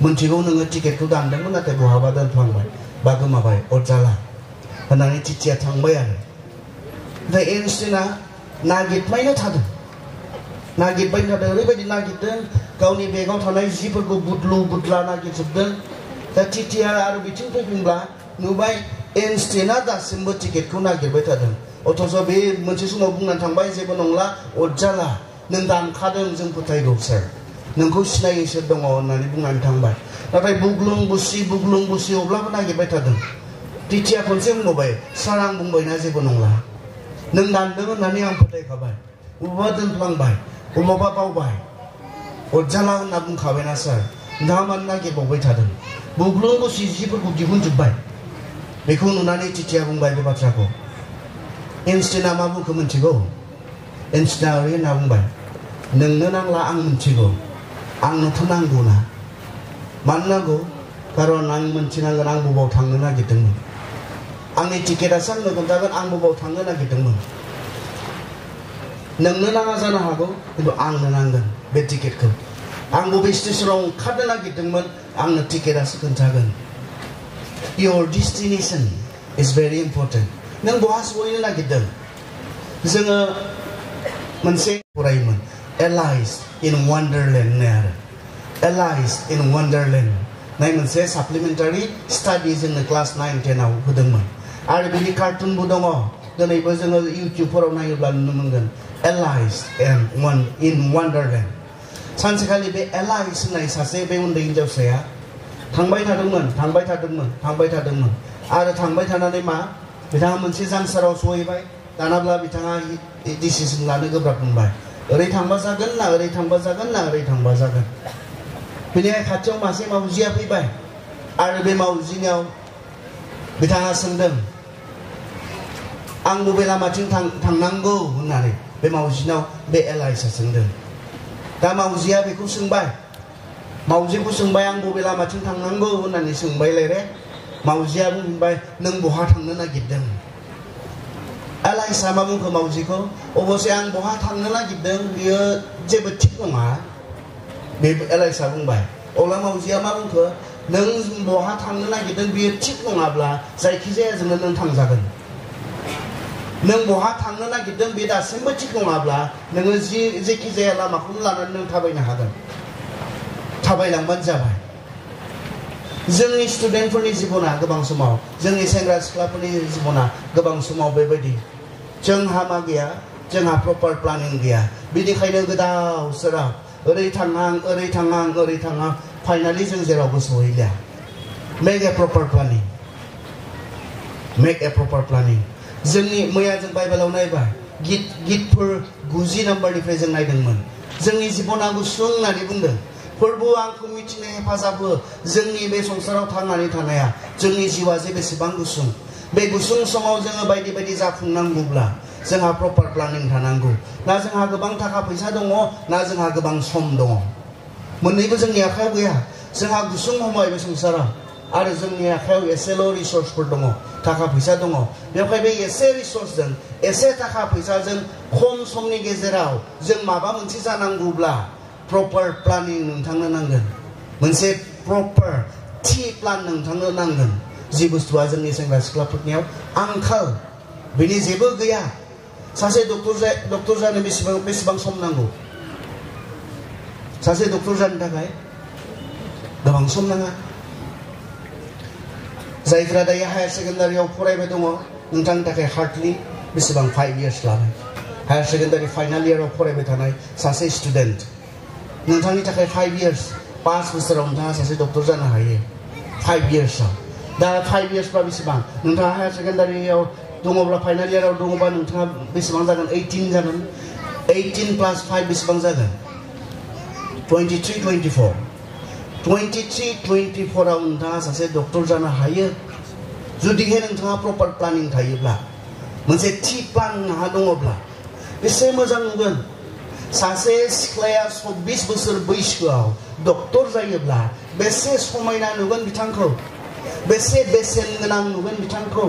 मोनथिगौ नोङो टिकेटखौ दानदोंमोन नाथाय बहाबा दोनफ्लांबाय बा गोमाबाय अरजाला होननानै टिटिया थांबाय आरो ओमफ्राय एइनस्टाइना नागिरबायनो थादों ओरैबायदि नागिरदों गावनि बेगाव थानाय जिफोरखौ बुदलु बुदला नागिरजोबदों दा टिटिया आरो बिथिं फैफिनब्ला नुबाय एइनस्टाइना दासिमबो टिकेटखौ नागिरबाय थादों अथच बे मोनसे समाव बुंनानै थांबाय जेबो नंला अरजाला नों दानखादों जों फोथायगौ सार नोंखौ सिनायै सोर दङ होननानै बुंनानै थांबाय नाथाय बुग्लुं बुसि अब्लाबो नागिरबाय थादों टिटिया खनसे बुंबाय सार आं बुंबायना जेबो नंला नों दानदों होननानै आं फोथायखाबाय बबेबा दोनफ्लांबाय बबेबा बावबाय अरजाला होनना बुंखाबायना सार नोंथाङा मानो नागिरबावबाय थादों बुग्लुं बुसि जिफोरखौ दिहुनजोब्बाय बेखौ नुनानै टिटिया बुंबाय बे बाथ्राखौ एइनस्टाइना मा बुंखो मिथिगौ एइनस्टाइना ओरै होनना बुंबाय नोंनो नांला आं मिथिगौ आंनोथ' नांगौना मानो नांगौ कारन आं मिथिनांगोन आं बबाव थांनो नागिरदोंमोन आंनि टिकेटासो आंनो खोन्थागोन आं बबाव थांनो नागिरदोंमोन नोंनो नाङा जानो हागौ खिन्थु आंनो नांगोन बे टिकेटखौ आं बबे स्टेशनाव ओंखारनो नागिरदोंमोन आंनो टिकेटासो खोन्थागोन Your destination is very important नों बहा सहैनो नागिरदों जोङो मोनसे फरायोमोन Alice in Wonderland होननाय आरो Alice in Wonderland नाय मोनसे साप्लिमेन्टारि स्टाडि जोंनो क्लास 9-10 आव होदोंमोन आरो बिनि कार्टुनबो दङ दिनैबो जोङो इउटिउबफोराव नायोब्ला नुनो मोनगोन Alice in Wonderland सानसेखालि बे Alice होननाय सासे बे उन्दै हिनजावसाया थांबाय थादोंमोन आरो थांबाय थानानै मा बिथाङा मोनसे जांसाराव सहैबाय दानाब्ला बिथाङा डिसिसन लानो गोब्राब मोनबाय ओरै थांबा जागोन ना ओरै थांबा जागोन बेनिखाय खाथियाव मासे मावजिया फैबाय आरो बे मावजिनियाव बिथाङा सोंदों आं बबे लामाथिं थांनांगौ होननानै बे मावजिनाव बे एलाइसआ सोंदों दा मावजिया बेखौ सोंबाय आं बबे लामाथिं थांनांगौ होननानै सोंबायलाय मावजिया बुंबाय नों बहा थांनो नागिरदों एलाइसआ मा बुंखो मावजिखौ अबसे आं बहा थांनो नागिरदों बियो जेबो थिक नङा बे एलाइसआ बुंबाय अब्ला मावजिया मा बुंखो नों बहा थांनो नागिरदों बियो थिक नङाब्ला जायखिजाया जोंनो नों थांजागोन नों बहा थांनो नागिरदों बे दासिमबो थिग नङाब्ला नोङो जेखि जाया लामाखौनो लानानै नों थाबायनो हागोन थाबायलांबानो जाबाय जोंनि स्टुडेन्टफोरनि जिबना गोबां समाव जोंनि सेंग्रा सिख्लाफोरनि जिबना गोबां समाव बेबायदि जोंहा मा गैया जोंहा प्रपार प्लानिं गैया बिनिखायनो गोदाव सोराव ओरै थांहां ओरै थांहां ओरै थांहां फाइनालि जों जेरावबो सहैलिया मेक ए प्रपार प्लानिं जोंनि मैया जों बाइबेलाव नायबाय गितफोर 90 नम्बरनिफ्राय जों नायदोंमोन जोंनि जिबना गुसुं होननानै बुंदों फोरबो आंखौ मिथिनो हेफाजाब हो जोंनि बे संसाराव थांनानै थानाया जोंनि जिउआ जे बेसेबां गुसुं बे गुसुं समाव जोङो बायदि बायदि जाफुंनांगौब्ला जोंहा प्रपार प्लानिं थानांगौ ना जोंहा गोबां थाखा फैसा दङ ना जोंहा गोबां सम दङ मोननैबो जोंनि आखायाव गैया जोंहा गुसुं हमाय बे संसाराव आरो जोंनि आखायाव एसेल' रिसर्सफोर दङ थाखा फैसा दङ बेवहाय बे एसे रिसर्सजों एसे थाखा फैसाजों खम समनि गेजेराव जों माबा मोनसे जानांगौब्ला प्रपार प्लानिं नोंथांनो नांगोन मोनसे प्रपार थि प्लान नोंथांनो नांगोन जि बुस्थुआ जोंनि सेंग्रा सिख्लाफोरनियाव आंखाल बेनि जेबो गैया सासे डक्टर जानो बेसेबां सम नांगौ सासे डक्टर जानो थाखाय गोबां सम नाङा जायफ्रा दायो हायार सेकेन्डारियाव फरायबाय दङ नोंथांनि थाखाय हार्डलि बेसेबां 5 इयार्स लाबाय हायार सेकेन्डारि फाइनाल इयाराव फरायबाय थानाय सासे स्टुडेन्ट नोंथांनि थाखाय 5 इयार्स 5 बोसोराव नोंथाङा सासे डक्टर जानो हायो 5 इयार्सआव दा 5 इयार्सबा बेसेबां नोंथाङा हायार सेकेन्डारियाव दङब्ला फाइनाल इयाराव दङबा नोंथाङा बेसेबां जागोन 18 जागोन 18 + 5 बेसेबां जागोन 23-24 आव नोंथाङा सासे डक्टर जानो हायो जुदिहे नोंथाङा प्रपार प्लानिं थायोब्ला मोनसे थि प्लान नोंहा दङब्ला बेसे मोजां नुगोन सासे सिख्लाया 24 बोसोर बैसोआव डक्टर जायोब्ला बेसे समायना नुगोन बिथांखौ बेसे बेसेन गोनां नुगोन बिथांखौ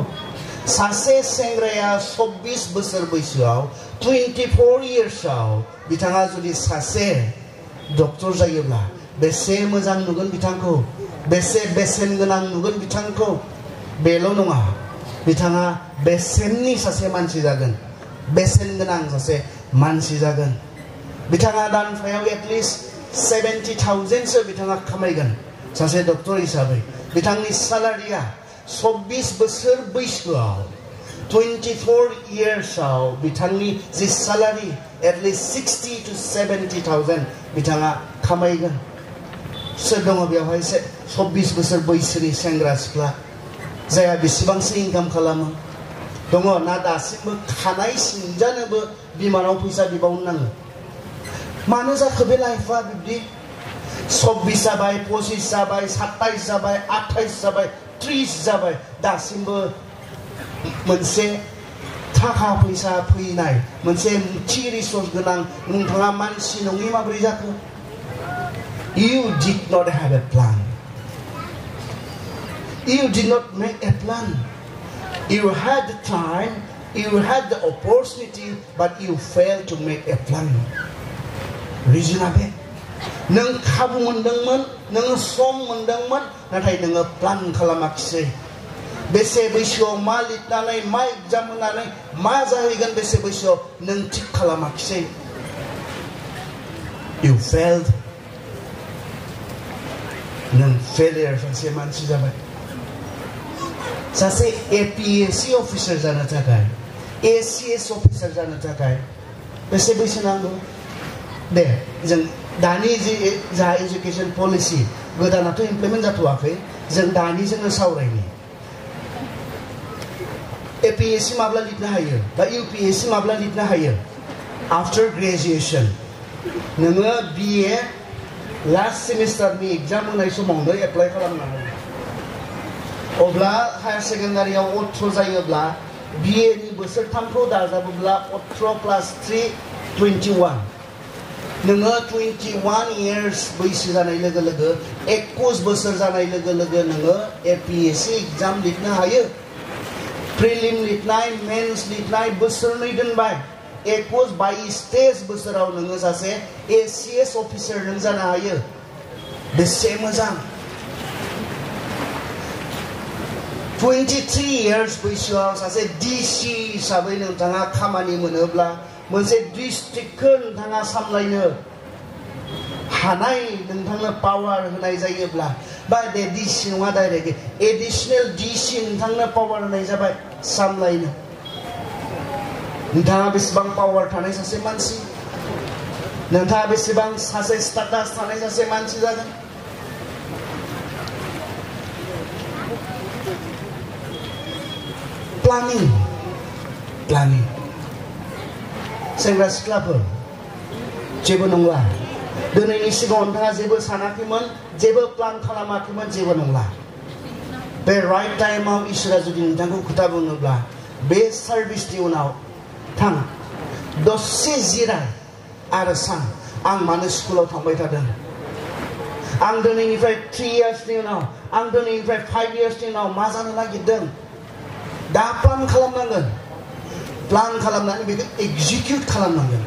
सासे सेंग्राया 24 बोसोर बैसोआव 24 इयार्सआव बिथाङा जुदि सासे डक्टर जायोब्ला बेसे मोजां नुगोन बिथांखौ बेसे बेसेन गोनां नुगोन बिथांखौ बेल' नङा बिथाङा बेसेननि सासे मानसि जागोन बेसेन गोनां सासे मानसि जागोन बिथाङा दानफायाव एटलिस्ट 70,000 सो बिथाङा खामायगोन सासे डक्टर हिसाबै बिथांनि सालारिया 24 बोसोर बैसोआव 24 इयार्सआव बिथांनि जि सालारि एटलिस्ट 60 to 70,000 बिथाङा खामायगोन सोर दङ बेवहाय 24 बोसोर बैसोनि सेंग्रा सिख्ला जायहा बेसेबांसो इनकाम खालामो दङ ना दासिमबो खानाय सिनजानोबो बिमानाव फैसा बिबावनो नाङो मानो जाखो बे लाइफआ बिब्दि 24 जाबाय 25 जाबाय 27 जाबाय 28 जाबाय 30 जाबाय दासिमबो मोनसे थाखा फैसा फैनाय मोनसे थि रिसर्स गोनां नोंथाङा मानसि नङि माबोरै जाखो You did not have a plan. You did not make a plan. You had the time, you had the opportunity, but you failed to make a plan. Reason abe. नों खाबु मोनदोंमोन, नों सम मोनदोंमोन, नाथाय नों प्लान खालामाखिसै. बेसे बैसोआव मा लिरनानै मा एग्जाम होनानै मा जाहैगोन बेसे बैसोआव नों थिक खालामाखिसै. You failed. नों फेलियर सासे मानसि जाबाय सासे APSC अफिसार जानो थाखाय ACS अफिसार जानो थाखाय बेसे बैसो नांगौ दे जों दानि जा एजुकेशन पलिसि गोदानाथ' इमप्लिमेन्ट जाथ'वाखै जों दानि जोङो सावरायनि APSC माब्ला लिरनो हायो बा UPSC माब्ला लिरनो हायो आफ्टर ग्रेजुएशन नोङो BA लास्ट सेमिस्टारनि एग्जाम होनाय समावनो एप्लाइ खालामनो हायो अब्ला हायार सेकेन्डारियाव 18 जायोब्ला BA नि बोसोरथामखौ दाजाबोब्ला 18 + 3 21 नोङो 21 इयार्स बैसो जानाय लोगो लोगो 21 बोसोर जानाय लोगो लोगो नोङो APSC एग्जाम लिरनो हायो प्रिलिम लिरनाय मेन्स लिरनाय बोसोरनै दोनबाय 21-22 बोसोराव नोङो सासे ACS अफिसार नों जानो हायो बेसे मोजां 23 years बैसोआव सासे DC हिसाबै नोंथाङा खामानि मोनोब्ला मोनसे डिस्ट्रिक्टखौ नोंथाङा सामलायनो हानाय नोंथांनो पावार होनाय जायोब्ला बा बे DC नङा डाइरेक्ट एडिशनेल DC नोंथांनो पावार होनाय जाबाय सामलायनो नोंथाङा बेसेबां पावार थानाय सासे मानसि नोंथाङा बेसेबां सासे स्टेटास थानाय सासे मानसि जागोन प्लानिं सेंग्रा सिख्लाफोर जेबो नंला दिनैनि सिगाङाव नोंथाङा जेबो सानाखैमोन जेबो प्लान खालामाखैमोन जेबो नंला बे राइट टाइमाव इसोरा जुदि नोंथांखौ खोथा बुङोब्ला बे सार्भिसनि उनाव थां दसे जिराय आरो सान आं मानो स्कुलाव थांबाय थादों आं दिनैनिफ्राय 3 yearsनि उनाव आं दिनैनिफ्राय 5 yearsनि उनाव मा जानो नागिरदों दा प्लान खालामनांगोन प्लान खालामनानै बेखौ एक्जिक्युट खालामनांगोन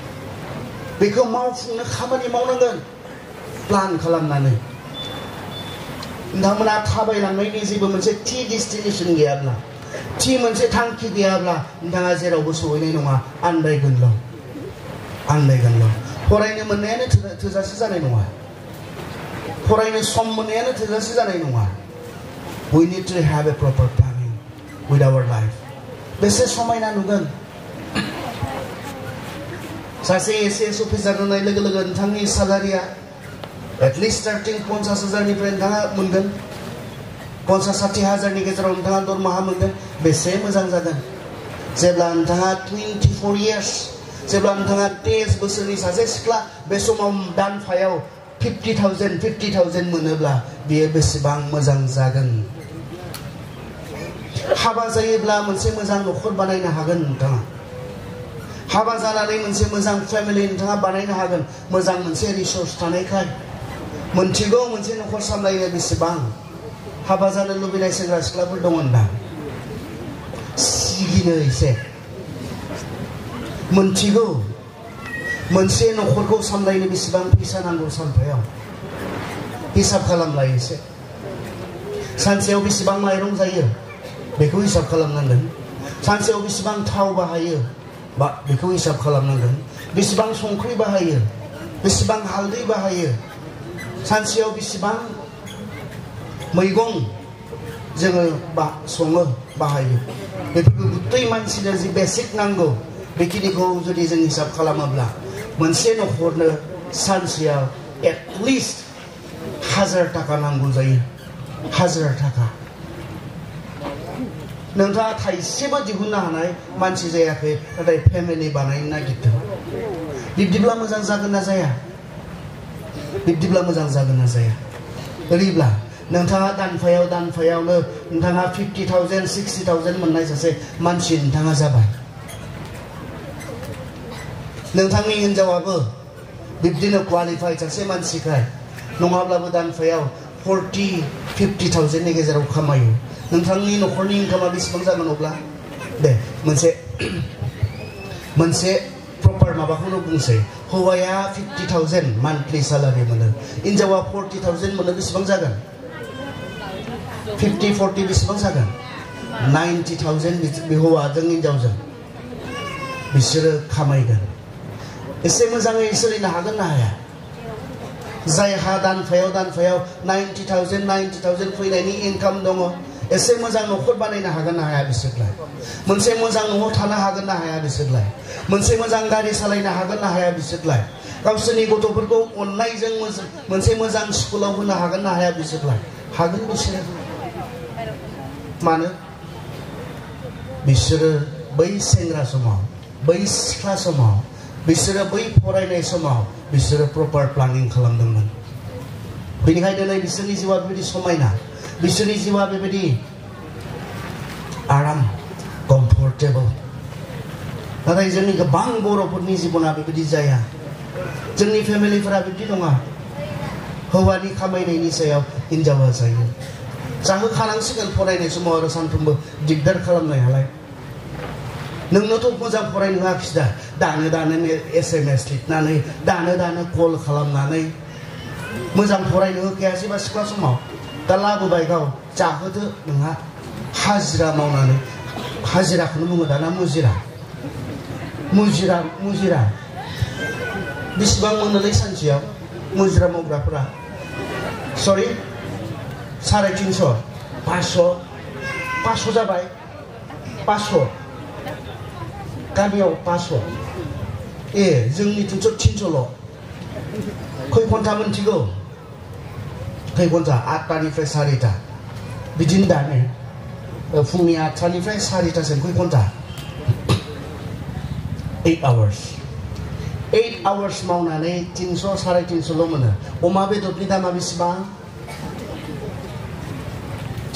बेखौ मावफुंनो खामानि मावनांगोन प्लान खालामनानै नोंथांमोना थाबायलांनायनि जेबो मोनसे थि डेस्टिनेसन गैयाब्ला थि मोनसे थांखि गैयाब्ला नोंथाङा जेरावबो सहैनाय नङा आन्दायगोनल' फरायनो मोननायानो थोजासे जानाय नङा फरायनो सम मोननायानो थोजासे जानाय नङा we need to have a proper planning with our life बेसे समायना नुगोन सासे एसेएस अफिसार जानाय लोगो लोगो नोंथांनि सालारिया एटलिस्ट स्टार्टिं 50,000निफ्राय नोंथाङा मोनगोन 50-60 हाजारनि गेजेराव नोंथाङा दरमाहा मोनगोन बेसे मोजां जागोन जेब्ला नोंथाङा 24 years जेब्ला नोंथाङा 23 बोसोरनि सासे सिख्ला बे समाव दानफायाव 50,000 मोनोब्ला बेयो बेसेबां मोजां जागोन हाबा जायोब्ला मोनसे मोजां नखर बानायनो हागोन नोंथाङा हाबा जानानै मोनसे मोजां फेमिलि नोंथाङा बानायनो हागोन मोजां मोनसे रिसोर्स थानायखाय मोनथिगौ मोनसे नखर सामलायनो बेसेबां हाबा जानो लुबैनाय सेंग्रा सिख्लाफोर दङ ना सिगिनो एसे मोनथिगौ मोनसे नखरखौ सामलायनो बेसेबां फैसा नांगौ सानफायाव हिसाब खालामलाय एसे सानसेयाव बेसेबां माइरं जायो बेखौ हिसाब खालामनांगोन सानसेयाव बेसेबां थाव बाहायो बा बेखौ हिसाब खालामनांगोन बेसेबां संख्रि बाहायो बेसेबां हालदै बाहायो सानसेयाव बेसेबां मैगं जोङो सङो बाहायो बेफोरखौ गुतै मानसिनो जि बेसिक नांगौ बेखिनिखौ जुदि जों हिसाब खालामोब्ला मोनसे नखरनो सानसेयाव एटलिस्ट 1000 थाखा नांगौ जायो 1000 थाखा नोंथाङा थाइसेबो दिहुननो हानाय मानसि जायाखै नाथाय फेमिलि बानायनो नागिरदों बिब्दिब्ला मोजां जागोन ना जाया ओरैब्ला नोंथाङा दानफायावनो नोंथाङा 50,000 60,000 मोननाय सासे मानसि नोंथाङा जाबाय नोंथांनि हिनजावाबो बिब्दिनो क्वालिफाइड सासे मानसिखाय नङाब्लाबो दानफायाव 40-50,000नि गेजेराव खामायो नोंथांनि नखरनि इनकामा बेसेबां जागोन अब्ला दे मोनसे प्रपार माबाखौनो बुंसै हौवाया 50,000 मान्थलि सालारि मोनो हिनजावा 40,000 मोनो बेसेबां जागोन 50-40 बेसेबां जागोन 90,000 बे हौवाजों हिनजावजों बिसोरो खामायगोन एसे मोजाङै सोलिनो हागोन ना हाया जायहा दानफायाव 90,000 फैनायनि इनकाम दङ एसे मोजां नखर बानायनो हागोन ना हाया बिसोरलाय मोनसे मोजां न'आव थानो हागोन ना हाया बिसोरलाय मोनसे मोजां गारि सालायनो हागोन ना हाया बिसोरलाय गावसोरनि गथ'फोरखौ अननायजों मोनसे मोजां स्कुलाव होनो हागोन ना हाया बिसोरलाय हागोन बिसोरो मानो बिसोरो बै सेंग्रा समाव बै सिख्ला समाव बिसोरो बै फरायनाय समाव बिसोरो प्रपार प्लानिं खालामदोंमोन बेनिखायनो नै बिसोरनि जिउआ बेबायदि समायना बिसोरनि जिउआ बेबायदि आराम कम्फर्टेबल नाथाय जोंनि गोबां बर'फोरनि जिबना बेबायदि जाया जोंनि फेमिलिफोरा बिब्दि नङा हौवानि खामायनायनि सायाव हिनजावा जायो जाहोखानांसिगोन फरायनाय समाव आरो सानफ्रोमबो दिगदार खालामनायालाय नोंनोथ' मोजां फरायनो होआखिसै दा दानो SMS लिरनानै दानो कल खालामनानै मोजां फरायनो होखायासैबा सिख्ला समाव दा लाबोबाय गाव जाहोदो नोंहा हाजिरा मावनानै हाजिराखौनो बुङो दाना मुजिरा बेसेबां मोनोलै सानसेयाव मुजिरा मावग्राफोरा सरि 350 500 जाबाय 500 गामियाव 500 जोंनिथिंथ' 300ल' खय घन्टा मोनथिगौ खय घन्टा 8टानिफ्राय 4टा बिदिनो दाने फुंनि 8टानिफ्राय 4टासिम खय घन्टा 8 hours 8 hours मावनानै 300 350ल' मोनो अमा बेदरनि दामा बेसेबां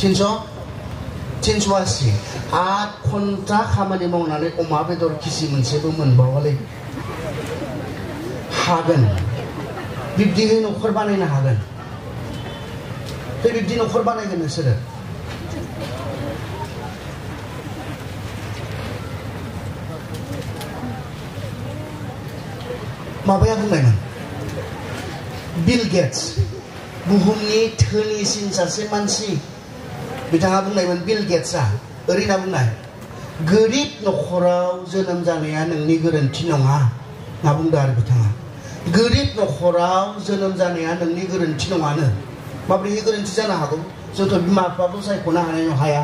380 8 घन्टा खामानि मावनानै अमा बेदर किसि मोनसेबो मोनबावालै हागोन बिब्दिहै न'खर बानायनो हागोन बिब्दि न'खर बानायगोन नोंसोरो माबाया बुंनायमोन बिल गेट्स बुहुमनि धोनिसिन सासे मानसि बिथाङा बुंनायमोन बिल गेट्सआ ओरैना बुंनाय गोरिब न'खराव जोनोम जानाया नोंनि गोरोन्थि नङा होनना बुंदों आरो बिथाङा गोरिब न'खराव जोनोम जानाया नोंनि गोरोन्थि नङानो माब्रैहाय गोरोन्थि जानो हागौ जोंथ' बिमा बिफाखौ सायख'नो हाया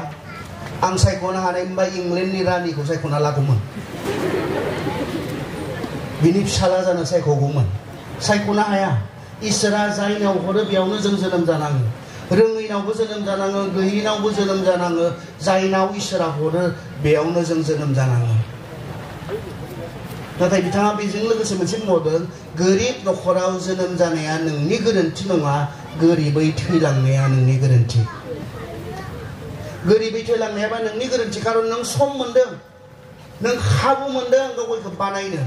आं सायख'नो हानायमोनबा इंलेन्डनि रानिखौ सायख'ना लागौमोन बिनि फिसाला जानो सायख'गौमोन सायख'नो हाया इसोरा जायनाव हरो बेयावनो जों जोनोम जानाङो रोङैनावबो जोनोम जानाङो गैयैनावबो जोनोम जानाङो जायनाव इसोरा हरो बेयावनो जों जोनोम जानाङो नाथाय बिथाङा बेजों लोगोसे मोनसे बुंबावदों गोरिब न'खराव जोनोम जानाया नोंनि गोरोन्थि नङा गोरिबै थैलांनाया नोंनि गोरोन्थि गोरिबै थैलांनायाबा नोंनि गोरोन्थि खारन नों सम मोनदों नों खाबु मोनदों गावखौ बानायनो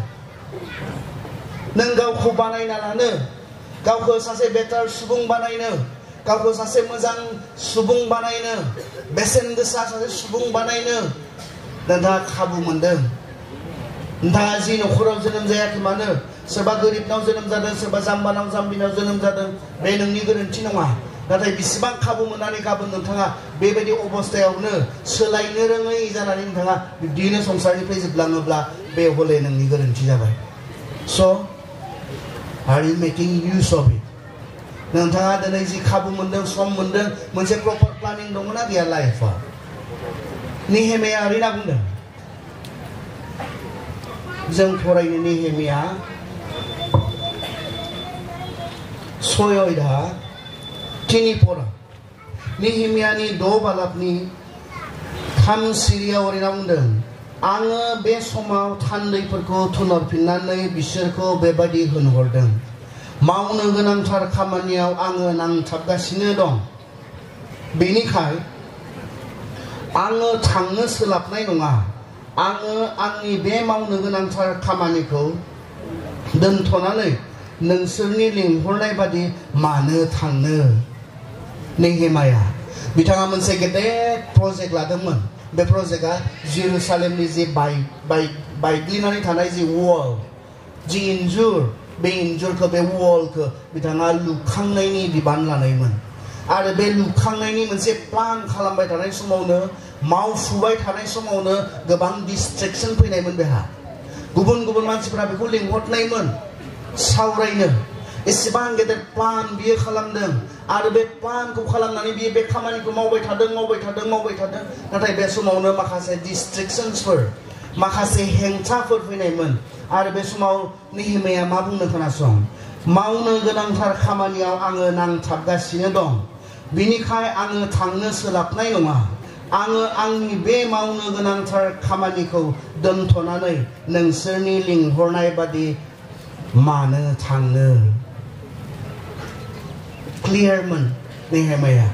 नों गावखौ बानायना लानो गावखौ सासे बेटार सुबुं बानायनो गावखौ सासे मोजां सुबुं बानायनो बेसेन गोसा सासे सुबुं बानायनो नोंथाङा खाबु मोनदों नोंथाङा जि न'खराव जोनोम जायाखै मानो सोरबा गोरिबनाव जोनोम जादों सोरबा जाम्बानाव जाम्बिनाव जोनोम जादों बे नोंनि गोरोन्थि नङा नाथाय बेसेबां खाबु मोननानै गाबोन नोंथाङा बेबायदि अबस्थायावनो सोलायनो रोङै जानानै नोंथाङा बिब्दिनो संसारनिफ्राय जोबलाङोब्ला बे हले नोंनि गोरोन्थि जाबाय स' are you making use of it नोंथाङा दिनै जि खाबु मोनदों सम मोनदों मोनसे प्रपार प्लानिं दङना गैया लाइफआव नेहेमिया ओरैना बुंदों जों फरायनो नेहेमिया 6 अध्याय 3 परा नेहेमियानि 6 बालाबनि 3 सिरियाव ओरैना बुंदों आङो बे समाव थान्दैफोरखौ थुनहरफिननानै बिसोरखौ बेबायदि होनहरदों मावनो गोनांथार खामानियाव आङो नांथाबगासिनो दं बेनिखाय आङो थांनो सोलाबनाय नङा आङो आंनि बे मावनो गोनांथार खामानिखौ दोनथ'नानै नोंसोरनि लिंहरनाय बादि मानो थांनो नेहेमिया बिथाङा मोनसे गेदेर प्रजेक्ट लादोंमोन बे प्रजेक्टआ जेरुसालेमनि जि बायग्लिनानै थानाय जि वॉल जि इन्जुर बे इन्जुरखौ बे वॉलखौ बिथाङा लुखांनायनि बिबान लानायमोन आरो बे लुखांनायनि मोनसे प्लान खालामबाय थानाय समावनो मावफुबाय थानाय समावनो गोबां डिस्ट्रेक्शन फैनायमोन बेहा गुबुन गुबुन मानसिफोरा बेखौ लिंहरनायमोन सावरायनो एसेबां गेदेर प्लान बियो खालामदों आरो बे प्लानखौ खालामनानै बियो बे खामानिखौ मावबाय थादों नाथाय बे समावनो माखासे डिस्ट्रेक्शन्सफोर माखासे हेंथाफोर फैनायमोन आरो बे समाव नेहेमिया मा बुंनो खोनासं मावनो गोनांथार खामानियाव आङो नांथाबगासिनो दं बिनिखाय आङो थांनो सोलाबनाय नङा आङो आंनि बे मावनो गोनांथार खामानिखौ दोनथ'नानै नोंसोरनि लिंहरनाय बादि मानो थांनो क्लियारमोन नेहेमिया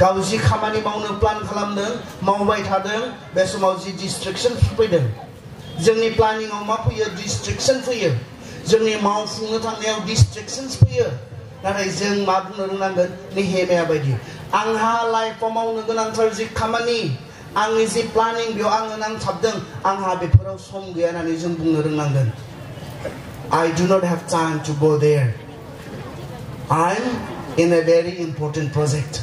गाव जि खामानि मावनो प्लान खालामदों मावबाय थादों बे समाव जि डिस्ट्रेक्शन फैदों जोंनि प्लानिंआव मा फैयो डिस्ट्रेक्शन फैयो जोंनि मावफुंनो थांनायाव डिस्ट्रेक्शन्स फैयो नाथाय जों मा बुंनो रोंनांगोन नेहेमिया बायदि आंहा लाइफआव मावनो गोनांथार जि खामानि आंनि जि प्लानिं बेयाव आङो नांथाबदों आंहा बेफोराव सम गैया होननानै जों बुंनो रोंनांगोन I do not have time to go there I'm in a very important project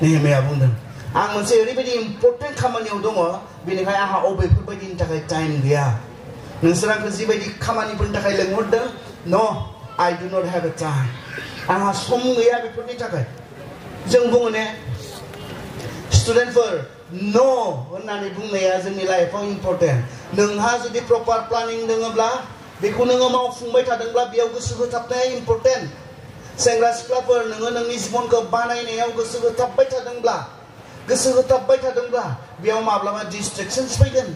नेहेमिया बुंदों आं मोनसे ओरैबायदि इम्पर्टेन्ट खामानियाव दङ बेनिखाय आंहा अबेफोरबायदिनि थाखाय टाइम गैया नोंसोर आंखौ जिबायदि खामानिफोरनि थाखाय लेंहरदों नो I do not have a time आंहा सम गैया बेफोरनि थाखाय जों बुङो ने स्टुडेन्टफोर नो होननानै बुंनाया जोंनि लाइफआव इम्पर्टेन्ट नोंहा जुदि प्रपार प्लानिं दङब्ला बेखौ नोङो मावफुंबाय थादोंब्ला बेयाव गोसो होथाबनाया इम्पर्टेन्ट सेंग्रा सिख्लाफोर नोङो नोंनि जिबनखौ बानायनायाव गोसो होथाबबाय थादोंब्ला बेयाव माब्लाबा डिस्ट्रेक्शन्स फैगोन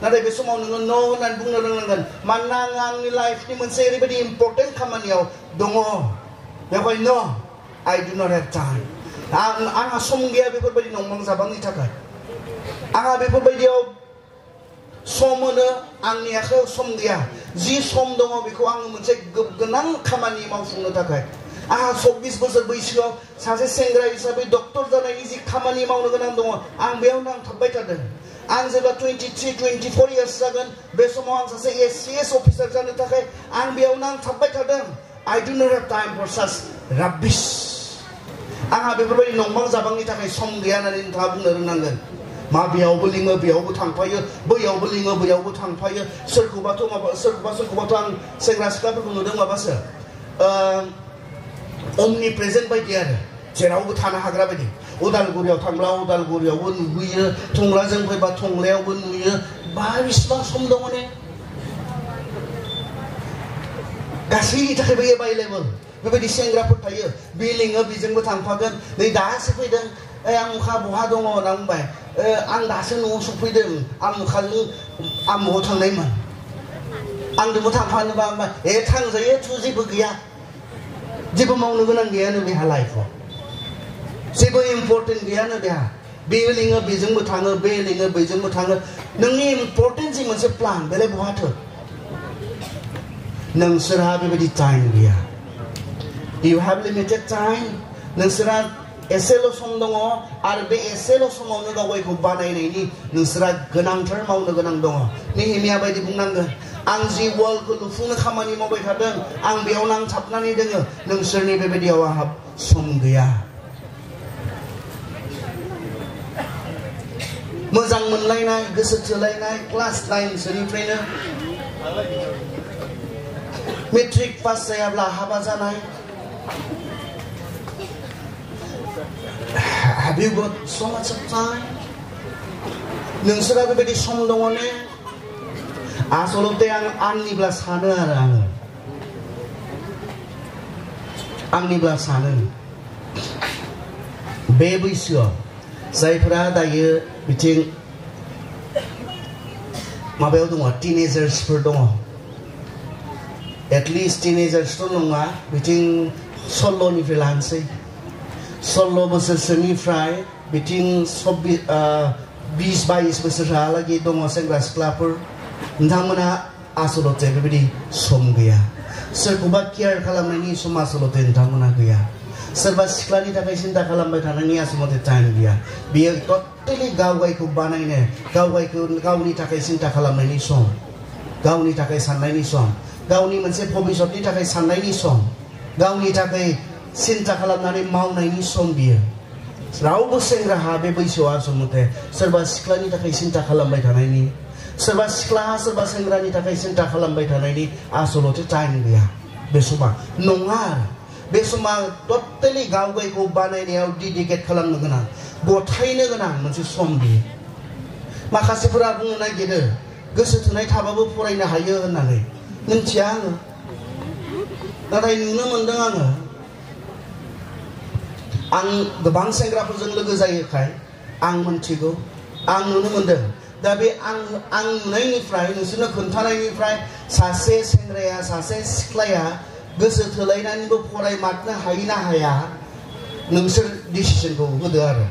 नाथाय बे समाव नोङो न' होननानै बुंनो रोंनांगोन मानोना आं आंनि लाइफनि मोनसे ओरैबायदि इम्पर्टेन्ट खामानियाव दङ बेवहाय न' I do not have time आंहा सम गैया बेफोरबायदि नंबां जाबांनि थाखाय आंहा बेफोरबायदियाव सम होनो आंनि आखायाव सम गैया जि सम दङ बेखौ आङो मोनसे गोनां खामानि मावफुंनो थाखाय आंहा 24 बोसोर बैसोआव सासे सेंग्रा हिसाबै डक्टर जानायनि जि खामानि मावनो गोनां दङ आं बेयाव नांथाबबाय थादों आं जेब्ला 23-24 इयार्स जागोन बे समाव आं सासे SCS अफिसार जानो थाखाय आं बेयाव नांथाबबाय थादों I do not have time for such rubbish आंहा बेफोरबायदि नंबां जाबांनि थाखाय सम गैया होननानै नोंथाङा बुंनो रोंनांगोन मा बेयावबो लिङो बेयावबो थांफायो बैयावबो लिङो बैयावबो थांफायो सोरखौबाथ' आं सेंग्रा सिख्लाफोरखौ नुदों माबासो omni present बायदि आरो जेरावबो थानो हाग्रा बायदि उदालगुरियाव थांब्ला उदालगुरियावबो नुयो थंलाजों फैबा थंलायावबो नुयो बा बेसेबां सम दङ ने गासैनि थाखायबो एभाइलेबल बेबायदि सेंग्राफोर थायो बे लिङो बेजोंबो थांफागोन नै दासो फैदों आमुखा बहा दङ होनना बुंबाय आं दासो न'आव सफैदों आमुखाजों आमुखआव थांनायमोन आंजोंबो थांफानोबा थांजायो थ' जेबो गैया जेबो मावनो गोनां गैयानो बेहा लाइफआव जेबो इम्पर्टेन्ट गैयानो बेहा बे लिङो बेजोंबो थाङो बे लिङो बेजोंबो थाङो नोंनि इम्पर्टेन्ट जि मोनसे प्लान बेलाय बहाथो नोंसोरहा बेबायदि टाइम गैया You have limited time नोंसोरहा एसेल' सम दङ आरो बे एसेल' समावनो गावगायखौ बानायनायनि नोंसोरहा गोनांथार मावनो गोनां दङ नेहेमिया बायदि बुंनांगोन आं जि वर्ल्डखौ लुफुंनो खामानि मावबाय थादों आं बेयाव नांथाबनानै दोङो नोंसोरनि बेबायदियाव आंहा सम गैया मोजां मोनलायनाय गोसो थोलायनाय क्लास 9 सोनिफ्रायनो मेट्रिक पास जायाब्ला हाबा जानाय Have you got so much of time? नोंसोरा बेबायदि सम दङ ने आसलते आंनिब्ला सानो आरो आंनिब्ला सानो बे बैसोआव जायफोरा दायो बिथिं माबायाव दङ टिनेजार्सफोर दङ एटलिस्ट टिनेजार्सथ' नङा बिथिं 16 निफ्राय लानोसै 16 बोसोरसोनिफ्राय बिथिं 20-22 बोसोरहालागै दङ सेंग्रा सिख्लाफोर नोंथांमोना आसलते बेबायदि सम गैया सोरखौबा केयार खालामनायनि सम आसलते नोंथांमोना गैया सोरबा सिख्लानि थाखाय सिन्था खालामबाय थानायनि आसलते टाइम गैया बेयो टटेलि गावगायखौ बानायनो गावनि थाखाय सिन्था खालामनायनि सम गावनि थाखाय साननायनि सम गावनि मोनसे भबिष्यतनि थाखाय साननायनि सम गावनि थाखाय सिन्था खालामनानै मावनायनि सम बियो रावबो सेंग्राहा बे बैसोआव आसलते सोरबा सिख्लानि थाखाय सिन्था खालामबाय थानायनि सोरबा सिख्लाहा सोरबा सेंग्रानि थाखाय सिन्था खालामबाय थानायनि आसलते टाइम गैया बे समा नङा बे समा टटेलि गावगायखौ बानायनायाव डेडिकेट खालामनो गोनां गथायनो गोनां मोनसे सम बियो माखासेफोरा बुंनो नागिरो गोसो थोनाय थाबाबो फरायनो हायो होननानै मिन्थिया आङो नाथाय नुनो मोनदों आं गोबां सेंग्राफोरजों लोगो जायोखाय आं मिन्थिगौ आं नुनो मोनदों दा बे आं नुनायनिफ्राय नोंसोरनो खोन्थानायनिफ्राय सासे सेंग्राया सासे सिख्लाया गोसो थोलायनानैबो फरायमारनो हायो ना हाया नोंसोर डिसिसनखौ होदो आरो